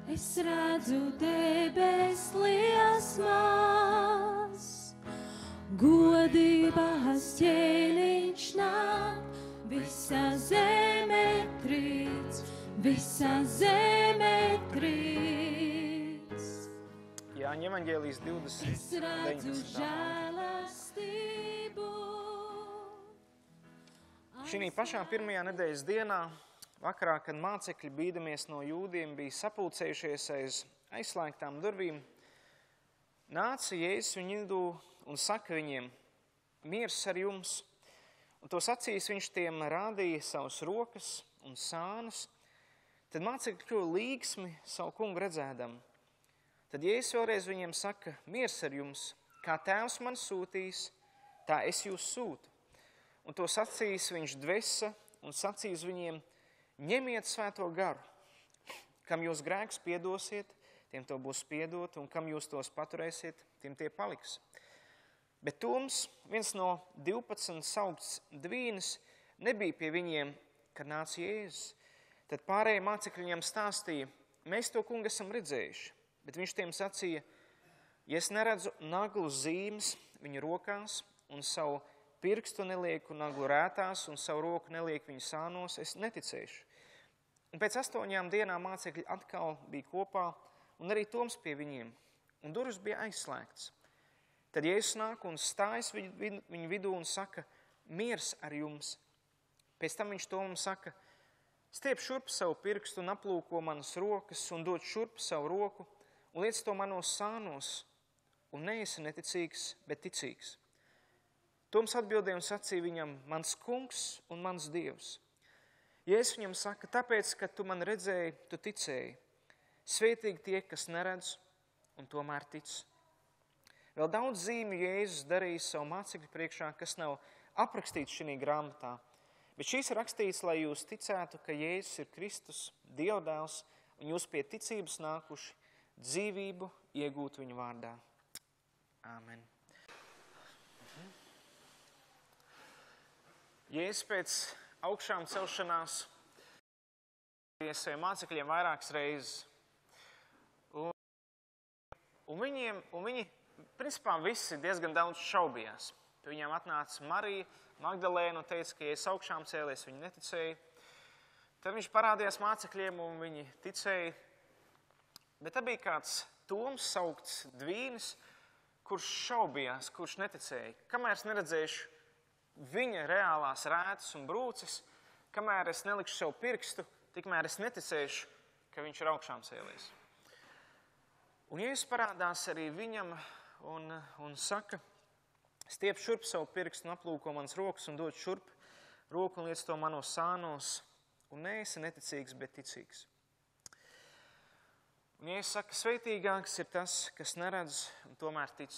Es redzu debes liesmās, godības ķēniņš nāk, visa zeme trīc, visa zeme trīc. Jāņa evaņģēlijas 20. Es redzu žēlastību. Šī pašā pirmajā nedēļas dienā, vakarā, kad mācekļi bīdamies no jūdiem, bija sapulcējušies aiz aizslēgtām durvīm, nāca Jēzus viņu vidū un saka viņiem, miers ar jums, un tos acīs viņš tiem rādīja savas rokas un sānas, tad mācekļi kļuva līgsmi savu kungu redzēdam. Tad Jēzus vēlreiz viņiem saka, miers ar jums, kā tēvs man sūtīs, tā es jūs sūtu. Un tos acīs viņš dvesa un sacīs viņiem, ņemiet svēto garu, kam jūs grēkus piedosiet, tiem to būs piedot, un kam jūs tos paturēsiet, tiem tie paliks. Bet Toms, viens no 12 saukts dvīnis, nebija pie viņiem, kad nāca Jēzus. Tad pārējie mācekļi viņam stāstīja, mēs to kungu esam redzējuši, bet viņš tiem sacīja, ja es neredzu naglu zīmes viņu rokās un savu pirkstu nelieku naglu rētās un savu roku nelieku viņu sānos, es neticēšu. Un pēc 8 dienām mācekļi atkal bija kopā, un arī Toms pie viņiem, un durvis bija aizslēgts. Tad Jēzus nāk un stājas viņu vidū un saka, miers ar jums. Pēc tam viņš Tomam saka, stiep šurp savu pirkstu un aplūko manas rokas, un dod šurp savu roku, un liec to manos sānos, un neesi neticīgs, bet ticīgs. Toms atbildēja un sacīja viņam, mans kungs un mans dievs. Jēzus viņam saka, tāpēc, ka tu man redzēji, tu ticēji. Svētīgi tie, kas neredz un tomēr tic. Vēl daudz zīmju Jēzus darīja savu mācekļu priekšā, kas nav aprakstīts šī grāmatā. Bet šīs ir rakstīts, lai jūs ticētu, ka Jēzus ir Kristus, Dievdēls, un jūs pie ticības nākuši dzīvību iegūt viņa vārdā. Āmen. Jēzus pēc augšām celšanās saviem mācekļiem vairākas reizes. Un viņi, principā, visi diezgan daudz šaubījās. Pie viņiem atnāca Marija Magdalēna un teica, ka Jēzus augšām cēlies, viņi neticēja. Tad viņš parādījās mācekļiem un viņi ticēja. Bet tad bija kāds Toms saukts dvīnis, kurš šaubījās, kurš neticēja. Kamēr es neredzēšu viņa reālās rētas un brūces, kamēr es nelikšu sev pirkstu, tikmēr es neticēšu, ka viņš ir augšām cēlies. Un Jēzus parādās arī viņam un saka, stiep šurp savu pirkstu un aplūko manas rokas un dod šurp roku un liec to manos sānos, un neesi neticīgs, bet ticīgs. Un Jēzus saka, sveitīgāks ir tas, kas neredz un tomēr tic.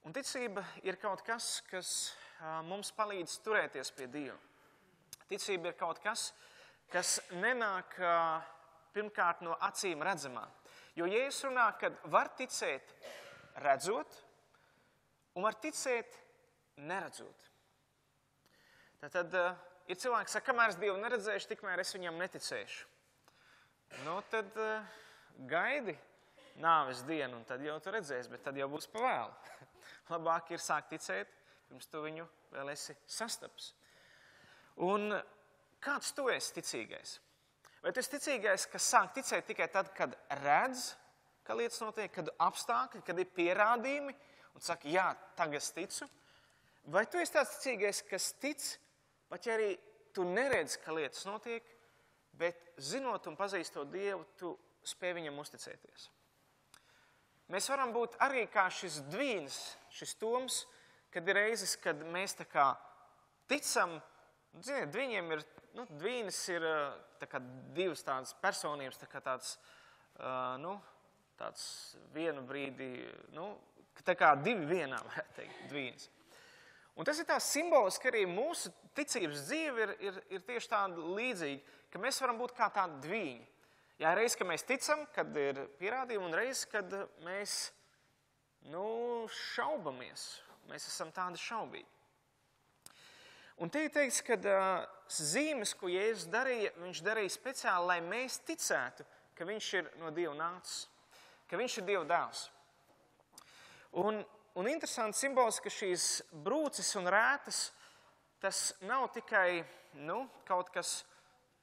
Un ticība ir kaut kas, kas mums palīdz turēties pie Dieva. Ticība ir kaut kas, kas nenāk pirmkārt no acīm redzamā. Jo Jēzus runā, kad var ticēt redzot un var ticēt neredzot. Tad ir cilvēks, saka, kamēr es Dievu neredzēšu, tikmēr es viņam neticēšu. Nu, tad gaidi nāves dienu, un tad jau tu redzēsi, bet tad jau būs pa vēlu. Labāk ir sākt ticēt, pirms tu viņu vēl esi sastaps. Un kāds tu esi ticīgais? Vai tu esi ticīgais, kas sāk ticēt tikai tad, kad redz, ka lietas notiek, kad apstākļi, kad ir pierādījumi, un saka, jā, tagad es ticu? Vai tu esi tāds ticīgais, kas tic, pat ja arī tu neredz, ka lietas notiek, bet zinot un pazīstot Dievu, tu spēj viņam uzticēties? Mēs varam būt arī kā šis dvīnis, šis Toms, kad ir reizes, kad mēs tā kā ticam, ziniet, dviņiem ir, dvīnis ir tā kā divas tādas personības, tā kā tāds vienu brīdi, tā kā divi vienā, varētu teikt, dvīnis. Un tas ir tā simboliski, ka arī mūsu ticības dzīve ir tieši tāda līdzīga, ka mēs varam būt kā tādi dvīņi. Jā, reiz, ka mēs ticam, kad ir pierādījumi, un reiz, kad mēs, šaubamies. Mēs esam tādi šaubīgi. Un te ir teikts, ka zīmes, ko Jēzus darīja, viņš darīja speciāli, lai mēs ticētu, ka viņš ir no Dieva nācis, ka viņš ir Dieva dēls. Un interesanti simbols, ka šīs brūces un rētas, tas nav tikai kaut kas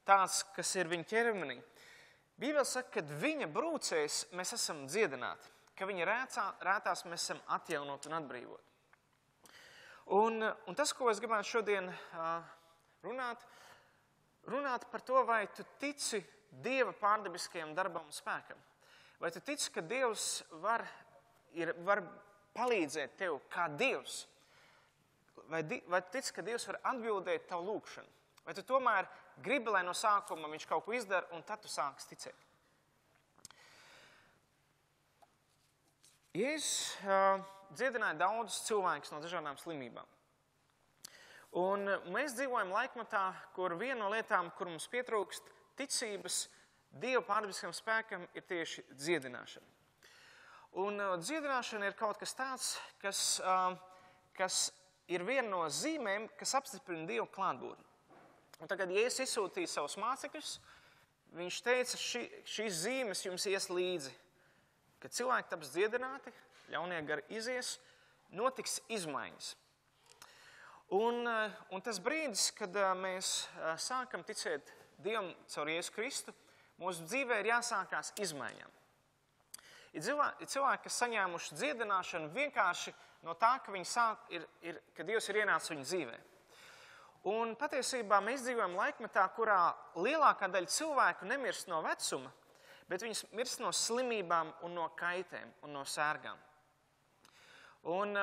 tāds, kas ir viņa ķermenī. Bībele saka, ka viņa brūcēs mēs esam dziedināti, ka viņa rētās mēs esam atjaunoti un atbrīvoti. Un tas, ko es gribētu šodien runāt par to, vai tu tici Dieva pārdabiskajam darbam un spēkam. Vai tu tici, ka Dievs var palīdzēt tev kā Dievs? Vai tu tici, ka Dievs var atbildēt tavu lūgšanu? Vai tu tomēr gribi, lai no sākuma viņš kaut ko izdara, un tad tu sāksi ticēt? Jēzus dziedināja daudzus cilvēkus no dažādām slimībām. Un mēs dzīvojam laikmatā, kur viena no lietām, kur mums pietrūkst ticības Dieva pārdabiskam spēkam, ir tieši dziedināšana. Un dziedināšana ir kaut kas tāds, kas ir viena no zīmēm, kas apstiprina Dieva klātbūtni. Un tagad, ja Jēzus izsūtīja savus mācekļus, viņš teica, šīs zīmes jums ies līdzi. Kad cilvēki taps dziedināti, ļaunie gari izies, notiks izmaiņas. Un tas brīdis, kad mēs sākam ticēt Dievam caur Jēzu Kristu, mūsu dzīvē ir jāsākās izmaiņām. Ir cilvēki, kas saņēmuši dziedināšanu vienkārši no tā, ka Dievs ir ienācis viņu dzīvē. Un patiesībā mēs dzīvojam laikmetā, kurā lielākā daļa cilvēku nemirst no vecuma, bet viņas mirst no slimībām un no kaitēm un no sērgām. Un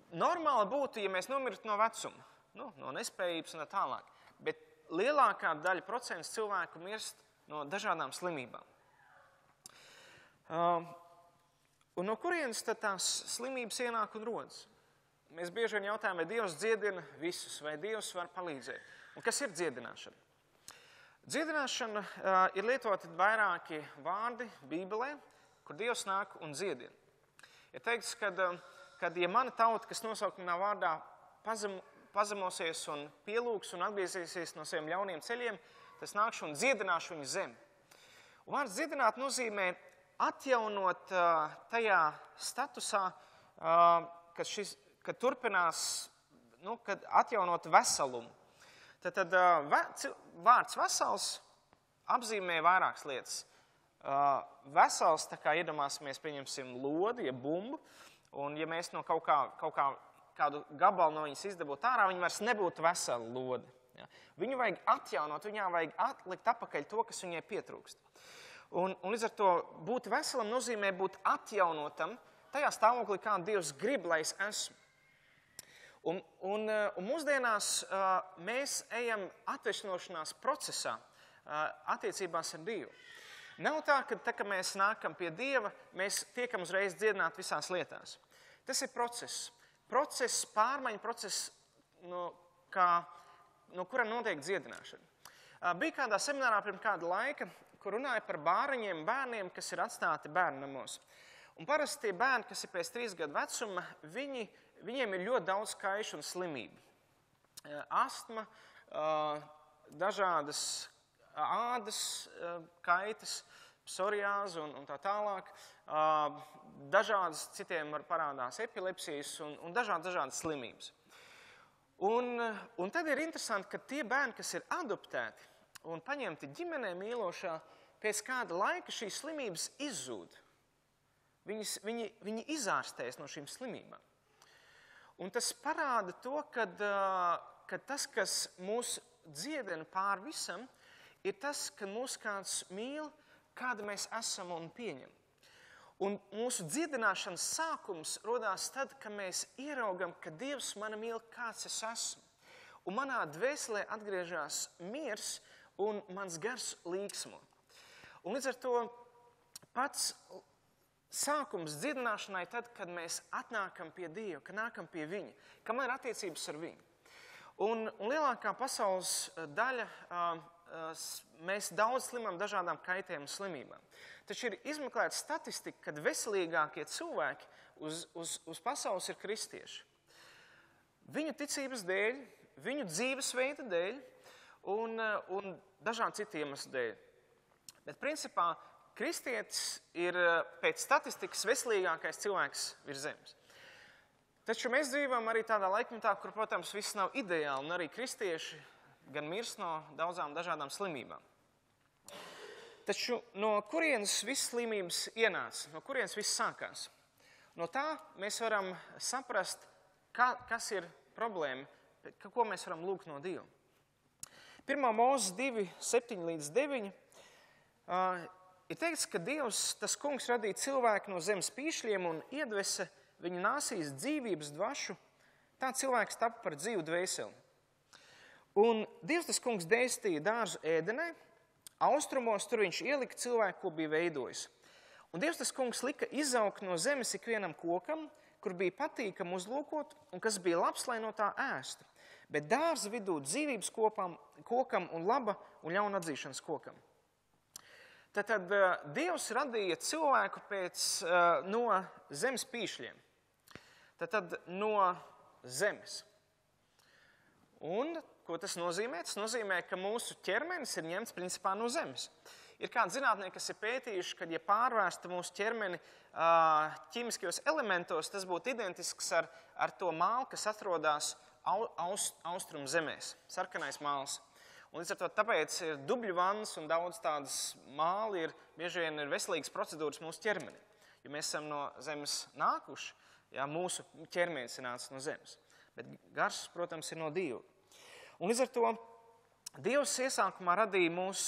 normāli būtu, ja mēs nomirtu no vecuma, no nespējības un tā tālāk. Bet lielākā daļa procents cilvēku mirst no dažādām slimībām. Un no kurienes tad tās slimības ienāk un rodas? Mēs bieži vien jautājam, vai Dievs dziedina visus, vai Dievs var palīdzēt. Un kas ir dziedināšana? Dziedināšana ir lietoti vairāki vārdi Bībelē, kur Dievs nāk un dziedina. Ir teikts, kad ja mana tauta, kas nosaukt manā vārdā, pazemosies un pielūgs un atgriezīsies no saviem ļauniem ceļiem, tas nākšu un dziedināšu viņu zemi. Un vārds dziedināt nozīmē atjaunot tajā statusā, kad turpinās, kad atjaunot veselumu. Tad vārds vesels apzīmē vairākas lietas. Vesels, tā kā iedomāsimies, pieņemsim lodi, ja bumbu, un ja mēs no kādu gabalu no viņas izdabūtu ārā, viņa vairs nebūtu vesela lodi. Ja? Viņu vajag atjaunot, viņā vajag atlikt apakaļ to, kas viņai pietrūkst. Un līdz ar to būt veselam nozīmē būt atjaunotam tajā stāvoklī, kā Dievs grib, lai es esmu. Un mūsdienās mēs ejam atvešanošanās procesā attiecībās ar Dievu. Nav tā, ka mēs nākam pie Dieva, mēs tiekam uzreiz dziedināti visās lietās. Tas ir process. Process, pārmaiņu process, no kura notiek dziedināšana. Bija kādā seminārā pirms kāda laika, kur runāja par bāriņiem, bērniem, kas ir atstāti bērnamos. Un parasti tie bērni, kas ir pēc 3 gadu vecuma, viņiem ir ļoti daudz kaišu un slimību. Astma, dažādas ādas kaitas, psoriāze un tā tālāk. Dažādas citiem parādās epilepsijas un dažādas slimības. Un tad ir interesanti, ka tie bērni, kas ir adoptēti un paņemti ģimenē mīlošā, pēc kāda laika šīs slimības izzūd. Viņi izārstējas no šīm slimībām. Un tas parāda to, ka tas, kas mūs dziedina pār visam, ir tas, ka mūs kāds mīl, kāda mēs esam un pieņem. Un mūsu dziedināšanas sākums rodās tad, kad mēs ieraugam, ka Dievs mani mīl, kāds es esmu. Un manā dvēselē atgriežas miers un mans gars līksmo. Un līdz ar to pats sākums dziedināšanai tad, kad mēs atnākam pie Dieva, kad nākam pie Viņa, ka man ir attiecības ar Viņu. Un lielākā pasaules daļa, mēs daudz slimam dažādām kaitēm un slimībām. Taču ir izmeklēta statistika, kad veselīgākie cilvēki uz pasaules ir kristieši. viņu ticības dēļ, viņu dzīvesveida dēļ un dažādu citu iemeslu dēļ. Bet principā kristietis ir pēc statistikas veselīgākais cilvēks virs zemes. Taču mēs dzīvojam arī tādā laikmetā, kur, protams, viss nav ideāli, un arī kristieši gan mirst no daudzām dažādām slimībām. Taču no kurienes viss slimības ienāca, no kurienes viss sākās? No tā mēs varam saprast, kas ir problēma, ko mēs varam lūgt no Dieva. 1. Mūzes 2, 7 līdz 9 ir teikts, ka Dievs, tas kungs, radīja cilvēku no zemes pīšļiem un iedvesa viņa nāsīs dzīvības dvašu, tā cilvēks tapa par dzīvu dvēseli. Un Dievs, tas kungs, dēstīja dārzu Ēdenē, austrumos tur viņš ielika cilvēku, ko bija veidojis. Un Dievs, tas kungs, lika izaugt no zemes ikvienam kokam, kur bija patīkam uzlūkot un kas bija labs, lai no tā ēstu. Bet dārza vidū dzīvības kokam un laba un ļauna atzīšanas kokam. Tad Dievs radīja cilvēku no zemes pīšļiem. Tad no zemes. Un ko tas nozīmē? Tas nozīmē, ka mūsu ķermenis ir ņemts principā no zemes. Ir kādi zinātnieki, kas ir pētījuši, ka ja pārvērsta mūsu ķermeni ķīmiskajos elementos, tas būtu identisks ar to mālu, kas atrodas austrum zemēs, sarkanais māls. Un līdz ar to tāpēc ir dubļu vannas un daudz tādas māli bieži vien ir veselīgas procedūras mūsu ķermeni. Jo mēs esam no zemes nākuši, mūsu ķermenis ir nācis no zemes. Bet gars, protams, ir no Dieva. Un līdz ar to Dievs iesākumā radīja mūs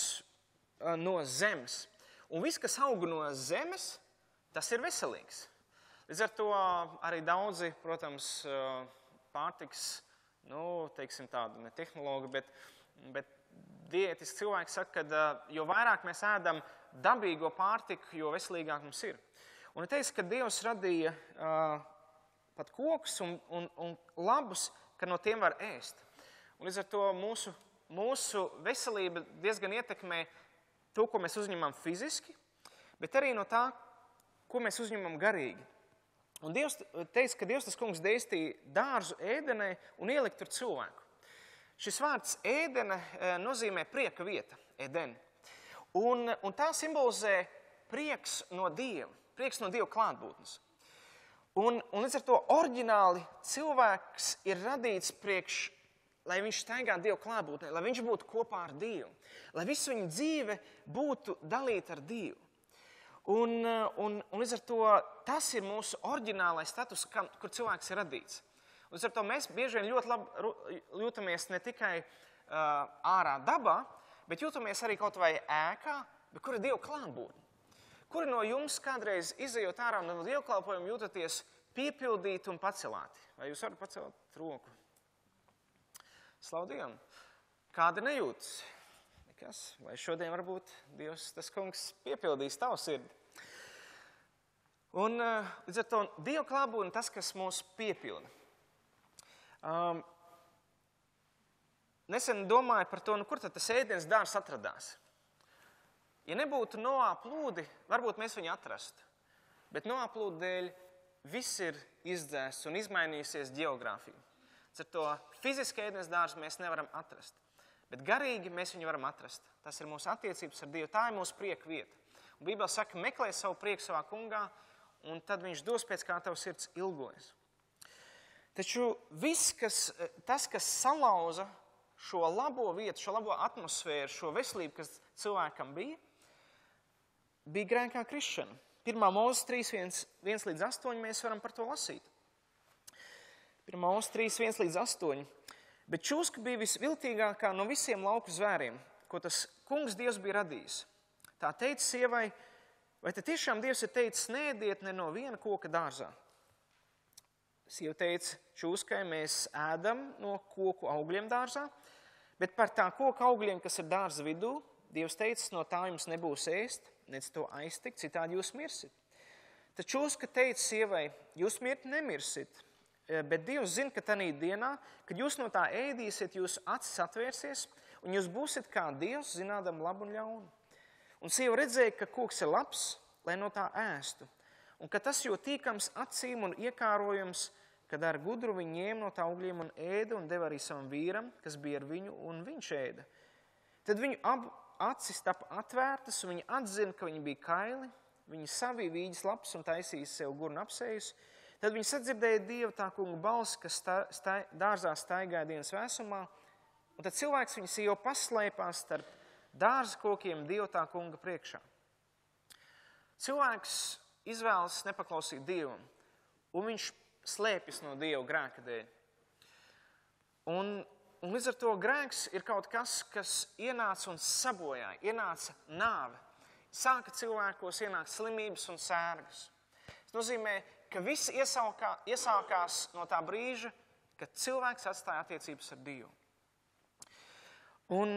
no zemes. Un viss, kas aug no zemes, tas ir veselīgs. Līdz ar to arī daudzi, protams, pārtiks, teiksim tādu, ne tehnologi, bet diētiski cilvēki saka, ka jo vairāk mēs ēdam dabīgo pārtiku, jo veselīgāk mums ir. Un ir teiks, ka Dievs radīja pat kokus un labus, ka no tiem var ēst. Un līdz ar to mūsu veselība diezgan ietekmē to, ko mēs uzņemam fiziski, bet arī no tā, ko mēs uzņemam garīgi. Un Dievs teica, ka Dievs, tas kungs, dēstīja dārzu Ēdenē un ielikt tur cilvēku. Šis vārds Ēdene nozīmē prieka vieta, Eden. Un tā simbolizē prieks no Dieva klātbūtnes. Un līdz ar to oriģināli cilvēks ir radīts lai viņš staigā Dieva klātbūtnē, lai viņš būtu kopā ar Dievu, lai visu viņa dzīve būtu dalīta ar Dievu. Un līdz ar to tas ir mūsu oriģinālais status, kur cilvēks ir radīts. Līdz ar to mēs bieži vien ļoti labi jūtamies ne tikai ārā dabā, bet jūtamies arī kaut vai ēkā, bet kur ir Dieva klātbūtne. Kuri no jums kādreiz izejot ārā no dievkalpojuma jūtaties piepildīti un pacelāti? Vai jūs varat pacelt roku? Slavu Dievam. Kāda nejūtas? Nekas. Vai šodien varbūt Dievs, tas kungs, piepildīs tavu sirdi? Un līdz ar to Dieva klātbūtne tas, kas mūs piepilda. Nesen domāju par to, kur tad tas ēdienas dārzs atradās. Ja nebūtu Noā plūdi, varbūt mēs viņu atrastu. Bet Noā plūdu dēļ viss ir izdzēsts un izmainījusies ģeogrāfija. Ar to fiziski ēdienas dārzu mēs nevaram atrast. Bet garīgi mēs viņu varam atrast. Tas ir mūsu attiecības ar Dievu. Tā ir mūsu prieka vieta. Un Bībele saka, meklē savu prieku savā kungā, un tad viņš dos pēc kā tavs sirds ilgojas. Taču tas, kas salauza šo labo vietu, šo labo atmosfēru, šo veselību, kas cilvēkam bija grēkā krišana. 1. Mūzes 3, 1 līdz 8 mēs varam par to lasīt. 1. Mūzes 3, 1 līdz 8. Bet čūska bija visviltīgākā no visiem lauku zvēriem, ko tas kungs Dievs bija radījis. Tā teica sievai, vai te tiešām Dievs ir teicis, neēdiet ne no viena koka dārzā? Sieva teica, čūskai mēs ēdam no koku augļiem dārzā, bet par tā koka augļiem, kas ir dārza vidū, Dievs teica, no tā jums nebūs ēst, nec to aiztikt, citādi jūs mirsit. Tad čūska teica sievai, jūs mirt nemirsit, bet Dievs zina, ka tanī dienā, kad jūs no tā ēdīsiet, jūsu acis atvērsies, un jūs būsiet kā Dievs, zinādam labu un ļaunu. Un sieva redzēja, ka koks ir labs, lai no tā ēstu, un ka tas jo tīkams acīm un iekārojums, kad ar gudru viņi ņēma no tā augļiem un ēda un deva arī savam vīram, kas bija ar viņu, un viņš ēda. Tad viņu abu acis tapa atvērtas, un viņi atzina, ka viņi bija kaili, viņi savīja vīģes lapas un taisīja sev gurnu apsējus. Tad viņi sadzirdēja Dieva tā kunga balsi, kas dārzā staigāja dienas vēsumā, un tad cilvēks viņas jau paslēpās starp dārza kokiem Dieva tā kunga priekšā. Cilvēks izvēlas nepaklausīt Dievam, un viņš slēpjas no Dieva grēka dēļ. Un līdz ar to grēks ir kaut kas, kas ienāca un sabojāja, ienāca nāve. Sāka cilvēkos ienākt slimības un sērgas. Tas nozīmē, ka viss iesākās no tā brīža, kad cilvēks atstāja attiecības ar Dievu. Un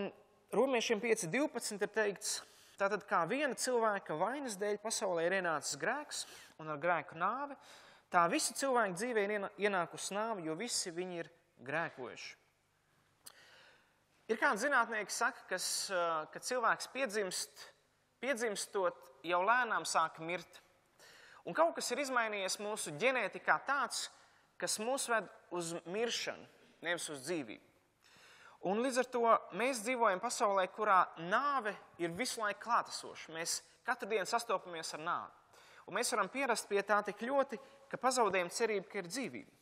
Romiešiem 5.12 ir teikts, tātad kā viena cilvēka vainas dēļ pasaulē ir ienācis grēks un ar grēku nāve, tā visi cilvēki dzīvē ir ienākusi nāve, jo visi viņi ir grēkojuši. Ir kādi zinātnieki saka, ka cilvēks piedzimstot jau lēnām sāk mirt. Un kaut kas ir izmainījies mūsu ģenētikā tāds, kas mūs ved uz miršanu, nevis uz dzīvību. Un līdz ar to mēs dzīvojam pasaulē, kurā nāve ir visu laiku klātesoša. Mēs katru dienu sastopamies ar nāvi. Un mēs varam pierast pie tā tik ļoti, ka pazaudējam cerību, ka ir dzīvība.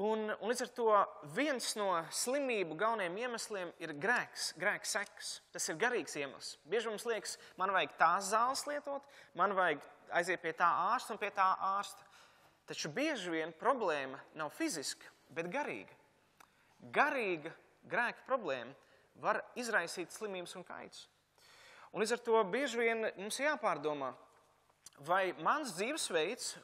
Un līdz ar to viens no slimību galvenajiem iemesliem ir grēks sekas. Tas ir garīgs iemesls. Bieži mums liekas, man vajag tās zāles lietot, man vajag aiziet pie tā ārsta un pie tā ārsta. Taču bieži vien problēma nav fiziska, bet garīga. Garīga grēka problēma var izraisīt slimības un kaitus. Un līdz ar to bieži vien mums jāpārdomā, vai mans dzīvesveids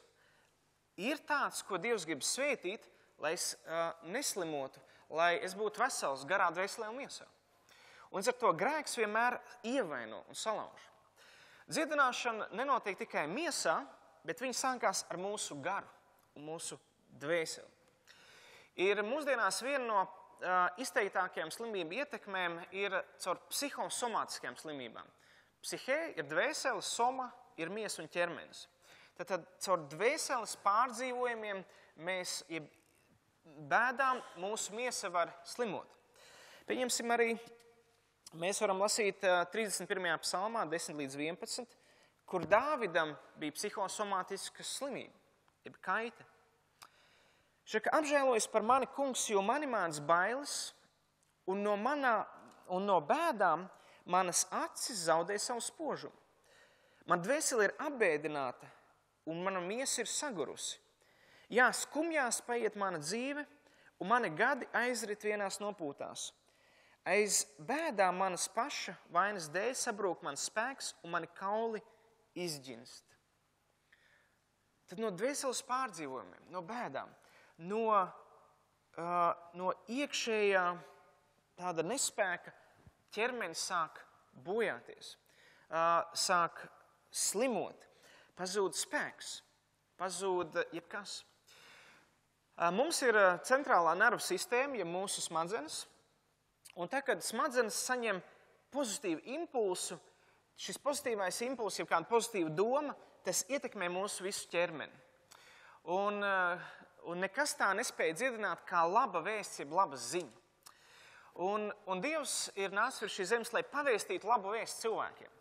ir tāds, ko Dievs grib svētīt, lai es neslimotu, lai es būtu vesels garā, dvēselē un miesā. Un līdz ar to grēks vienmēr ievaino un salauž. Dziedināšana nenotiek tikai miesā, bet viņa sākās ar mūsu garu un mūsu dvēseli. Ir mūsdienās viena no izteiktākajām slimību ietekmēm ir caur psihosomātiskajām slimībām. Psihē ir dvēsele, soma ir miesa un ķermenis. Tad caur dvēseles pārdzīvojumiem mēs bēdām mūsu miesa var slimot. Pieņemsim arī, mēs varam lasīt 31. psalmā 10 līdz 11, kur Dāvidam bija psihosomātiska slimība, jeb kaita. Šaka apžēlojas par mani kungs, jo mani māc bailes, un no bēdām manas acis zaudē savu spožumu. Man dvēsele ir apbēdināta, un mana miesa ir sagurusi. Jā, skumjās paiet mana dzīve, un mani gadi aizrit vienās nopūtās. Aiz bēdām manas paša vainas dēļ sabrūk mans spēks, un mani kauli izģinst. Tad no dvēseles pārdzīvojumiem, no bēdām, no iekšējā tāda nespēka ķermenis sāk bojāties, sāk slimot, pazūd spēks, pazūd jebkas. Mums ir centrālā nervu sistēma, ja mūsu smadzenes, un tā, kad smadzenes saņem pozitīvu impulsu, šis pozitīvais impulss, ja kāda pozitīva doma, tas ietekmē mūsu visu ķermeni. Un nekas tā nespēja dziedināt kā laba vēsts, jeb laba ziņa. Un Dievs ir nācis virs šīs zemes, lai pavēstītu labu vēstu cilvēkiem.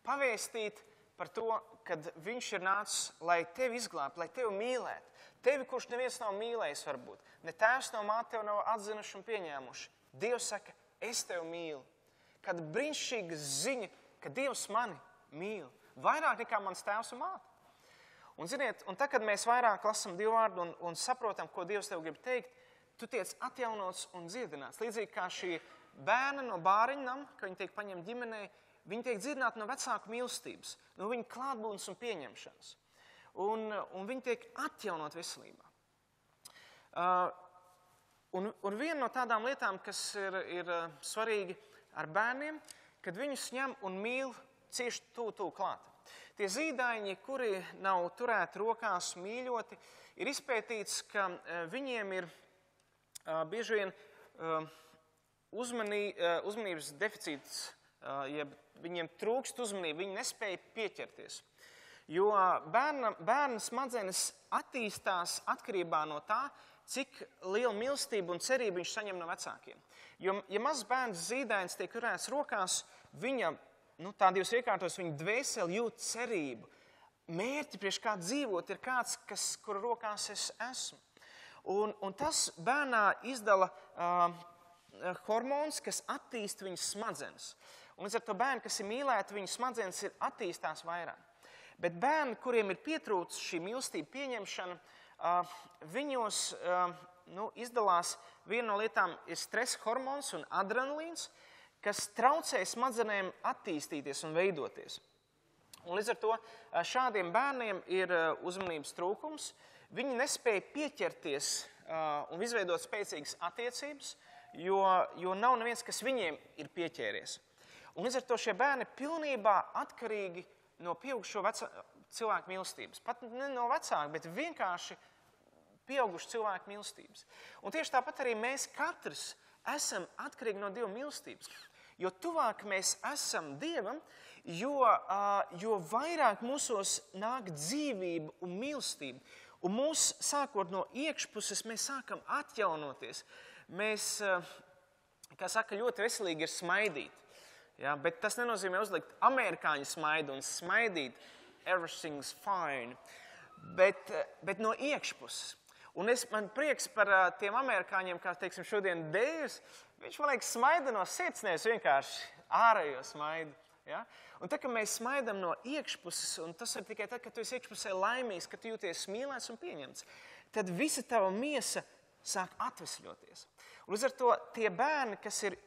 Pavēstīt par to, kad viņš ir nācis, lai tevi izglābtu, lai tevi mīlētu. Tevi, kurš neviens nav mīlējis varbūt. Ne tēvs, no māte tevi nav atzinuši un pieņēmuši. Dievs saka, es tevi mīlu. Kāda brīnišķīga ziņa, ka Dievs mani mīl. Vairāk nekā mans tēvs un māte. Un ziniet, un tad, kad mēs vairāk lasam Dievu vārdu un saprotam, ko Dievs tev grib teikt, tu tiec atjaunots un dziedināts. Līdzīgi kā šī bērna no bāriņnam, ka viņi tiek paņemti ģimenei, viņi tiek dziedināti no vecāku mīlestības, no viņa klātbūtnes un pieņemšanas. Un viņi tiek atjaunot veselībā. Un viena no tādām lietām, kas ir svarīgi ar bērniem, kad viņus ņem un mīl cieši tuvu klāt. Tie zīdaiņi, kuri nav turēti rokās mīļoti, ir izpētīts, ka viņiem ir bieži vien uzmanības deficīts, ja viņiem trūkst uzmanība, viņi nespēja pieķerties. Jo bērna smadzenes attīstās atkarībā no tā, cik lielu mīlestību un cerību viņš saņem no vecākiem. Jo, ja mazs bērns zīdainis tiek turēts rokās, viņa, tā Dievs iekārtos, viņa dvēseli jūt cerību. Mērķi, priekš kā dzīvot, ir kāds, kura rokās es esmu. Un tas bērnā izdala hormons, kas attīst viņas smadzenes. Un līdz ar to bērni, kas ir mīlēti, viņas smadzenes attīstās vairāk. Bet bērni, kuriem ir pietrūcis šī mīlestība pieņemšana, viņos izdalās viena no lietām ir stresa hormons un adrenalīns, kas traucē smadzenēm attīstīties un veidoties. Un līdz ar to šādiem bērniem ir uzmanības trūkums. Viņi nespēja pieķerties un izveidot spēcīgas attiecības, jo nav neviens, kas viņiem ir pieķēries. Un līdz ar to šie bērni pilnībā atkarīgi no pieaugušo cilvēku mīlestības. Pat ne no vecāku, bet vienkārši pieaugušu cilvēku mīlestības. Un tieši tāpat arī mēs katrs esam atkarīgi no Dieva mīlestības. Jo tuvāk mēs esam Dievam, jo vairāk mūsos nāk dzīvība un mīlestība. Un mūs, sākot no iekšpuses, mēs sākam atjaunoties. Mēs, kā saka, ļoti veselīgi ir smaidīt. Ja, bet tas nenozīmē uzlikt amerikāņu smaidu un smaidīt everything's fine, bet no iekšpuses. Un man prieks par tiem amerikāņiem, kā teiksim šodien Dēvs, viņš man liekas smaida no sirds, nevis vienkārši ārējo smaidu. Ja? Un tā, ka mēs smaidam no iekšpuses, un tas ir tikai tad, kad tu esi iekšpusē laimīgs, kad tu jūties mīlēts un pieņemts, tad visa tava miesa sāk atvesļoties. Un līdz ar to tie bērni, kas ir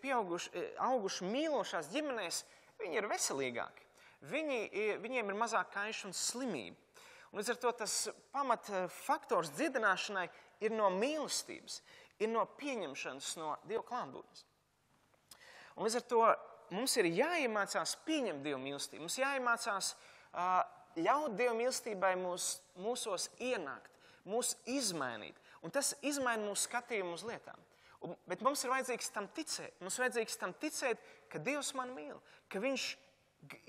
auguši mīlošās ģimenēs, viņi ir veselīgāki. Viņiem ir mazāk kaišu un slimību. Un līdz ar to tas pamat faktors dziedināšanai ir no mīlestības, ir no pieņemšanas, no Dieva klātbūtnes. Un līdz ar to mums ir jāiemācās pieņemt Dieva mīlestību. Mums jāiemācās ļaut Dieva mīlestībai mūsos ienākt, mūs izmainīt. Un tas izmaina mūsu skatījumu uz lietām. Bet mums ir vajadzīgs tam ticēt. Mums vajadzīgs tam ticēt, ka Dievs mani mīl, ka Viņš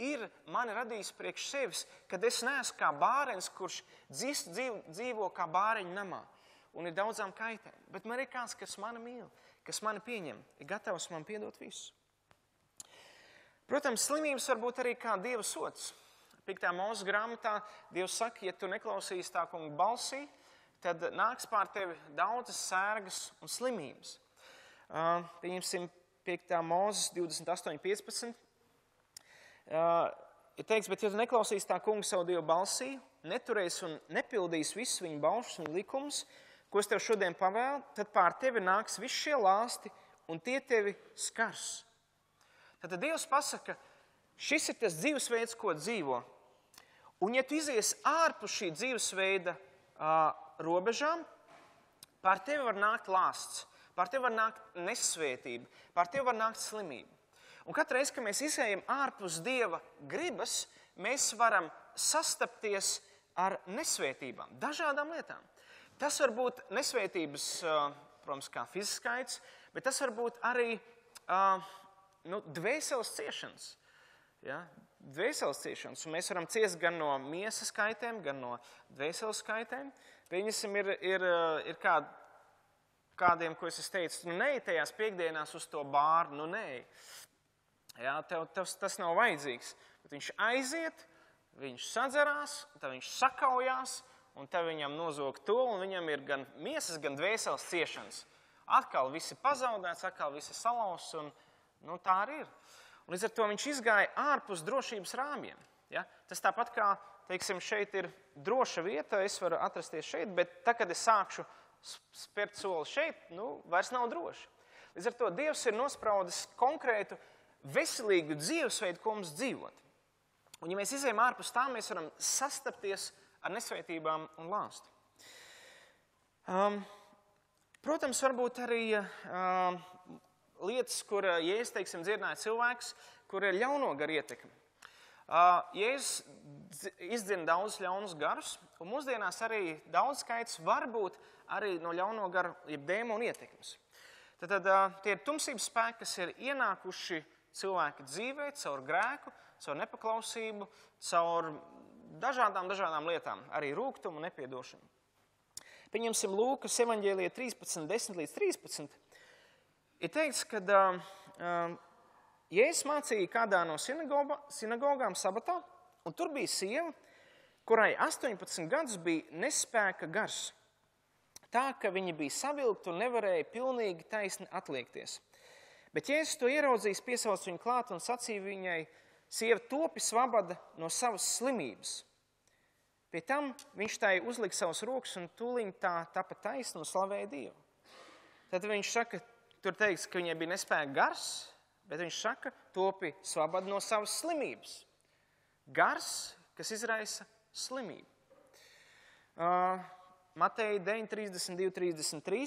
ir mani radījis priekš sevis, kad es neesmu kā bārenis, kurš dzīvo kā bāreņu namā un ir daudzām kaitēm. Bet man ir kāds, kas mani mīl, kas mani pieņem, ir gatavs man piedot visu. Protams, slimības var būt arī kā Dieva sods. 5. Mūzes grāmatā Dievs saka, ja tu neklausīsi tā kunga balsī, tad nāks pār tevi daudzas sērgas un slimības. Pieņemsim 5. Mūzes 28.15. Ir teiks, bet ja tu neklausīsi tā kunga savu Dievu balsī, neturēs un nepildīs visus viņa baušus un likumus, ko es tev šodien pavēlu, tad pār tevi nāks visi šie lāsti un tie tevi skars. Tad Dievs pasaka, šis ir tas dzīvesveids, ko dzīvo. Un ja tu izies ārpus šī dzīvesveida robežām, pār tevi var nākt lāsts, pār tevi var nākt nesvētība, pār tevi var nākt slimība. Un katru reizi, kad mēs izējam ārpus Dieva gribas, mēs varam sastapties ar nesvētībām, dažādām lietām. Tas var būt nesvētības, protams, kā fiziskais, bet tas var būt arī dvēseles ciešanas. Ja? Dvēseles ciešanas. Un mēs varam ciest gan no miesas kaitēm, gan no dvēseles kaitēm. Pieņemsim, ir kādiem, ko es teicu, neej tajās piekdienās uz to bāru, neej. Ja, tev tas nav vajadzīgs. Bet viņš aiziet, viņš sadzerās, tad viņš sakaujās, un tad viņam nozog to, un viņam ir gan miesas, gan dvēseles ciešanas. Atkal viss ir pazaudēts, atkal viss ir salauzts, un tā arī ir. Un līdz ar to viņš izgāja ārpus drošības rāmjiem. Ja? Tas tāpat kā, teiksim, šeit ir droša vieta, es varu atrasties šeit, bet tad, kad es sākšu spērt soli šeit, vairs nav droši. Līdz ar to Dievs ir nospraudis konkrētu veselīgu dzīvesveidu, ko mums dzīvot. Un ja mēs izējam ārpus tā, mēs varam sastapties ar nesvētībām un lāstu. Protams, varbūt arī lietas, kur Jēzus, teiksim, dziedināja cilvēks, kur ir ļauno garu ietekme. Jēzus izdzina daudz ļaunus garus, un mūsdienās arī daudz skaits var būt arī no ļauno garu, jeb dēmonu ietekmes. Tad tie ir tumsības spēki, kas ir ienākuši cilvēka dzīvē, caur grēku, caur nepaklausību, caur dažādām lietām, arī rūgtumu un nepiedošanu. Pieņemsim Lūkas evaņģēlijā 13, 10 līdz 13. Ir teikts, ka Jēzus mācīja kādā no sinagogām sabatā, un tur bija sieva, kurai 18 gadus bija nespēka gars. Tā, ka viņa bija savilkta un nevarēja pilnīgi taisni atliekties. Bet Jēzus to ieraudzījis, piesauc viņu klāt un sacīja viņai, sieva topi svabada no savas slimības. Pie tam viņš tai uzlika savas rokas un tūliņ tā tapa taisna un slavēja Dievu. Tad viņš saka, tur teiks, ka viņai bija nespēka gars, bet viņš saka, topi svabada no savas slimības. Gars, kas izraisa slimību. Mateja 9, 32, 33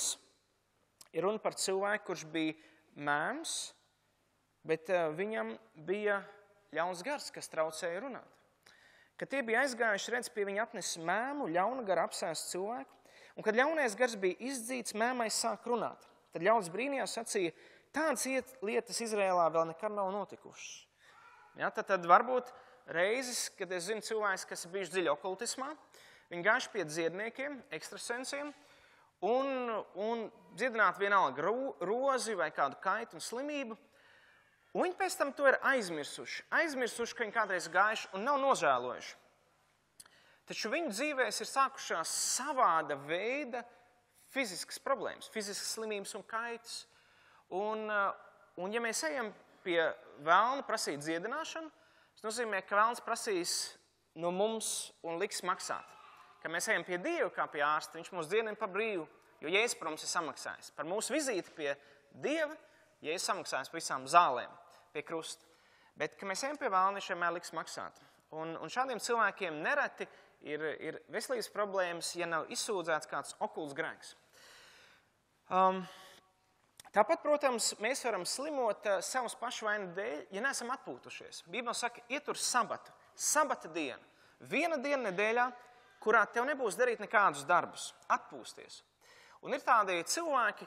ir runa par cilvēku, kurš bija mēms, bet viņam bija ļauns gars, kas traucēja runāt. Kad tie bija aizgājuši, redz, pie viņa atnesa mēmu, ļauna gara apsēst cilvēku, un kad ļaunais gars bija izdzīts, mēmais sāk runāt. Tad ļauns brīnījās sacīja, tādas lietas Izrēlā vēl nekad nav notikušas. Ja, tad varbūt reizes, kad es zinu cilvēks, kas ir bijuši dziļi okultismā, viņi gājuši pie dziedniekiem, ekstrasensiem, un dziedināt vienalga rozi vai kādu kaitu un slimību, un viņi pēc tam to ir aizmirsuši, ka viņi kādreiz gājuši un nav nožēlojuši. Taču viņu dzīvēs ir sākušās savāda veida fiziskas problēmas, fiziskas slimības un kaitas. Un ja mēs ejam pie velna prasīt dziedināšanu, tas nozīmē, ka velns prasīs no mums un liks maksāt. Kad mēs ejam pie Dieva kā pie ārsta, viņš mūs dziedina par brīvu, jo Jēzus par mums ir samaksājis. Par mūsu vizīti pie Dieva, Jēzus samaksājis par visām zālēm pie krusta. Bet, kad mēs ejam pie velna, viņš vienmēr liks maksāt. Un šādiem cilvēkiem nereti ir veselības problēmas, ja nav izsūdzēts kāds okults grēks. Tāpat, protams, mēs varam slimot savas pašu vainu dēļ, ja neesam atpūtušies. Bībele saka, ietur sabatu, sabata dienu. Viena diena nedēļā, kurā tev nebūs darīt nekādus darbus, atpūsties. Un ir tādi cilvēki,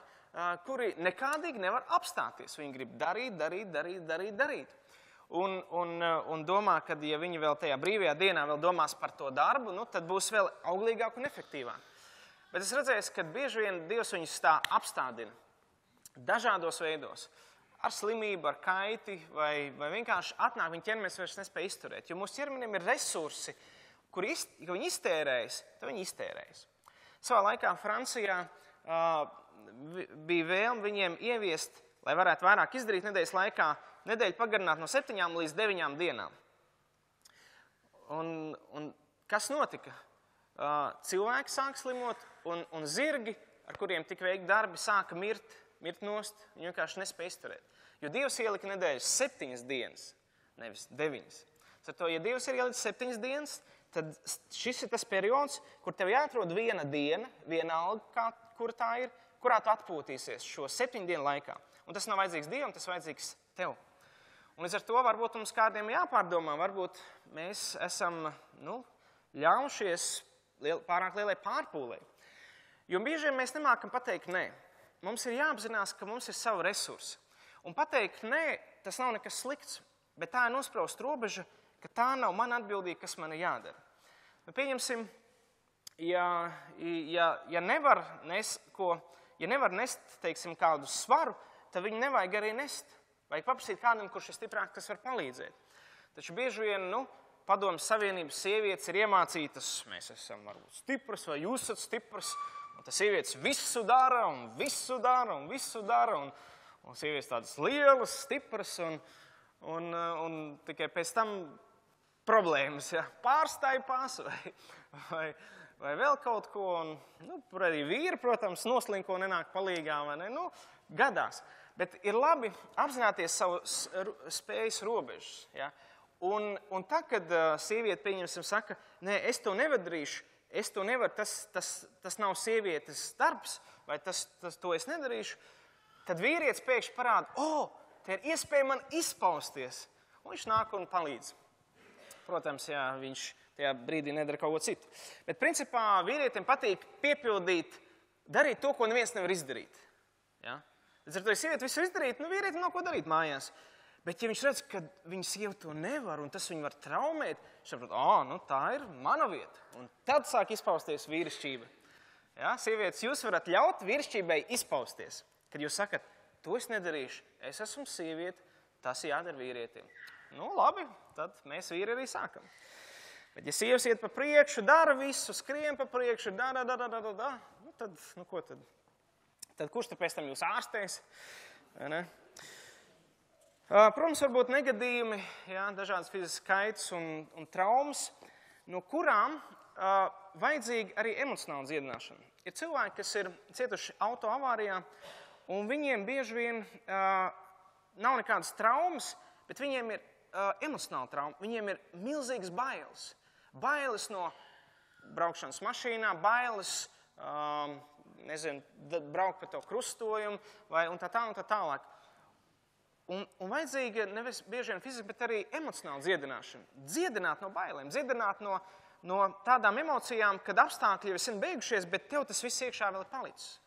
kuri nekādīgi nevar apstāties. Viņi grib darīt. Un domā, ka ja viņi vēl tajā brīvajā dienā vēl domās par to darbu, tad būs vēl auglīgāk un efektīvāk. Bet es redzēju, ka bieži vien Dievs viņus tā apstādina dažādos veidos. Ar slimību, ar kaiti vai vienkārši atnāk, viņa ķermenis vairs nespēja izturēt. Jo mūsu ķermenim ir resursi, kur viņi iztērējas, tad viņi iztērējas. Savā laikā Francijā bija vēlme viņiem ieviest, lai varētu vairāk izdarīt nedēļas laikā, nedēļu pagarināt no 7 līdz 9 dienām. Un kas notika? Cilvēki sāk slimot un zirgi, ar kuriem tik veikti darbi, sāka mirt nost, viņi vienkārši nespēja izturēt. Jo Dievs ielika nedēļas 7 dienas, nevis 9. Ar to, ja Dievs ir ielicis 7 dienas, tad šis ir tas periods, kur tev jāatrod viena diena, vienalga, kur tā ir, kurā tu atpūtīsies šo 7 dienu laikā. Un tas nav vajadzīgs Dievam, tas vajadzīgs tev. Un līdz ar to varbūt mums kādiem jāpārdomā, varbūt mēs esam ļaušies pārāk lielai pārpūlei. Jo bieži vien mēs nemākam pateikt nē. Mums ir jāapzinās, ka mums ir savi resursi. Un pateikt nē, tas nav nekas slikts, bet tā ir nospraust robeža, ka tā nav mana atbildība, kas man ir jādara. Pieņemsim, ja nevar nest, teiksim, kādu svaru, tad viņu nevajag arī nest. Vajag paprasīt kādam, kurš ir stiprāk, kas var palīdzēt. Taču bieži vien, Padomjas Savienības sievietes ir iemācītas, mēs esam varbūt stipras vai jūs esat stipras, un tas sievietes visu dara, un sievietes tādas lielas, stipras, un tikai pēc tam problēmas, pārstājas vai vēl kaut ko, un arī vīri, protams, noslinko nenāk palīgā, vai ne, gadās. Bet ir labi apzināties savu spējas robežas, Un tā, kad sieviete, pieņemsim, saka, nē, es to nedarīšu, es to nevaru, tas nav sievietes darbs, vai to es nedarīšu, tad vīrietis pēkšņi parāda, te ir iespēja man izpausties. Un viņš nāk un palīdz. Protams, viņš tajā brīdī nedara kaut ko citu. Bet principā vīrietim patīk piepildīt, darīt to, ko neviens nevar izdarīt. Līdz ar to, ja sieviete visu izdarīt, vīrietim nav ko darīt mājās. Bet ja viņš redz, ka viņa sieva to nevar un tas viņu var traumēt, viņš saprot, tā ir mana vieta. Un tad sāk izpausties vīrišķība. Ja? Sievietes, jūs varat ļaut vīrišķībai izpausties. Kad jūs sakat, to es nedarīšu, es esmu sieviete, tas jādara vīrietim. Labi, tad mēs vīri arī sākam. Bet ja sievas iet pa priekšu, dara visu, skrien pa priekšu, tad, ko tad? Tad kurš tad pēc tam jūs ārstēs? Ne? Protams, varbūt negadījumi, dažādas fiziskas kaitas un traumas, no kurām vajadzīga arī emocionāla dziedināšana. Ir cilvēki, kas ir cietuši auto avārijā, un viņiem bieži vien nav nekādas traumas, bet viņiem ir emocionāla trauma. Viņiem ir milzīgas bailes. Bailes no braukšanas mašīnā, bailes, braukt pa to krustojumu, un tā tālāk. Un vajadzīga nevis bieži vien fiziska, bet arī emocionāla dziedināšana. Dziedināt no bailēm, dziedināt no tādām emocijām, kad apstākļi jau ir beigušies, bet tev tas viss iekšā vēl ir palicis.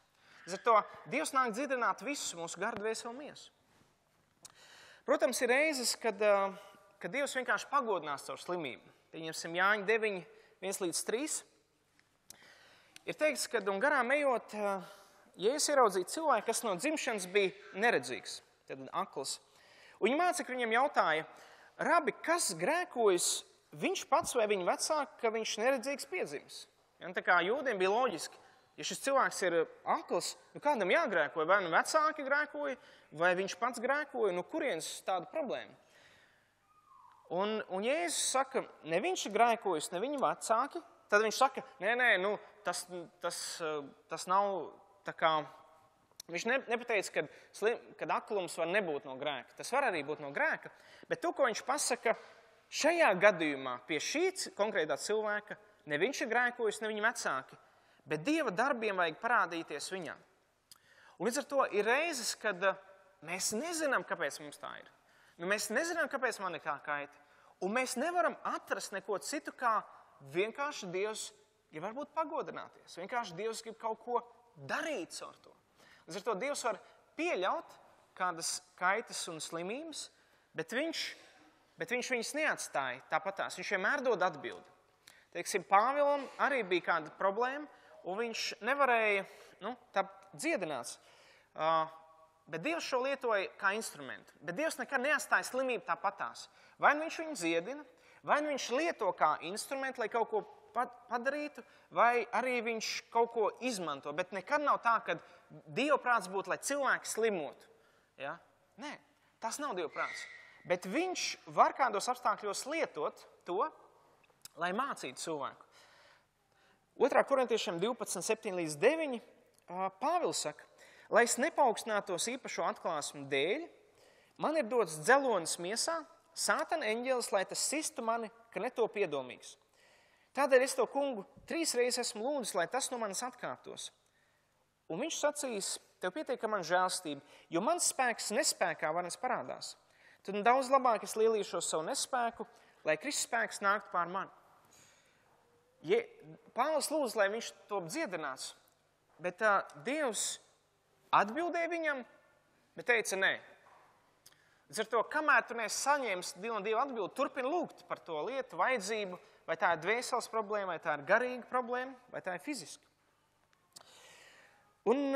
Līdz ar to Dievs nāk dziedināt visu mūsu garu, dvēseli un miesu. Protams, ir reizes, kad Dievs vienkārši pagodinās caur slimību. Pieņemsim Jāņa 9, 1-3. Ir teikts, kad un garām ejot, Jēzus ieraudzīja cilvēku, kas no dzimšanas bija neredzīgs. Tad akls. Un viņa mācekļi viņam jautāja, Rabi, kas grēkojas viņš pats vai viņa vecāki, ka viņš neredzīgs piedzimis? Tā kā jūdiem bija loģiski, ja šis cilvēks ir akls, kādam jāgrēkoja, vai vecāki grēkoja, vai viņš pats grēkoja, kurienes tāda problēma? Un Jēzus saka, ne viņš ir grēkojis, ne viņa vecāki, tad viņš saka, tas nav tā kā. Viņš nepateica, kad aklums var nebūt no grēka. Tas var arī būt no grēka, bet to, ko viņš pasaka, šajā gadījumā pie šī konkrētā cilvēka ne viņš ir grēkojis, ne viņa vecāki, bet Dieva darbiem vajag parādīties viņam. Un līdz ar to ir reizes, kad mēs nezinām, kāpēc mums tā ir. Mēs nezinām, kāpēc man ir tā kaita. Un mēs nevaram atrast neko citu, kā vienkārši Dievs grib varbūt pagodināties. Vienkārši Dievs grib kaut ko darīt caur to. Līdz ar to Dievs var pieļaut kādas kaitas un slimības, bet viņš viņas neatstāja tāpatās. Viņš vienmēr dod atbildi. Teiksim, Pāvilam arī bija kāda problēma, un viņš nevarēja tā dziedināts. Bet Dievs šo lietoja kā instrumentu. Bet Dievs nekad neatstāja slimību tāpatās. Vai viņš viņu dziedina, vai viņš lieto kā instrumentu, lai kaut ko padarītu, vai arī viņš kaut ko izmanto. Bet nekad nav tā, ka Dieva prāts būtu, lai cilvēki slimotu. Ja? Nē, tas nav Dieva prāts. Bet viņš var kādos apstākļos lietot to, lai mācītu cilvēku. 2. Korintiešiem 12:7-9 Pāvils saka, lai es nepaukstinātos īpašo atklāsmu dēļ, man ir dots dzelonis miesā, Sātana eņģelis, lai tas sistu mani, ka netop iedomīgs. Tādēļ es to kungu 3 reizes esmu lūdzis, lai tas no manis atkāptos. Un viņš sacīs, tev pietiek man žēlstība, jo mans spēks nespēkā varens parādās. Tad daudz labāk es lielīšos savu nespēku, lai Kristus spēks nāktu pār mani. Pāvils lūdz, lai viņš to dziedinās, bet Dievs atbildēja viņam, bet teica nē. Līdz ar to, kamēr tu neesi saņēmis no Dieva atbildi, turpini lūgt par to lietu, vajadzību, vai tā ir dvēseles problēma, vai tā ir garīga problēma, vai tā ir fiziska. Un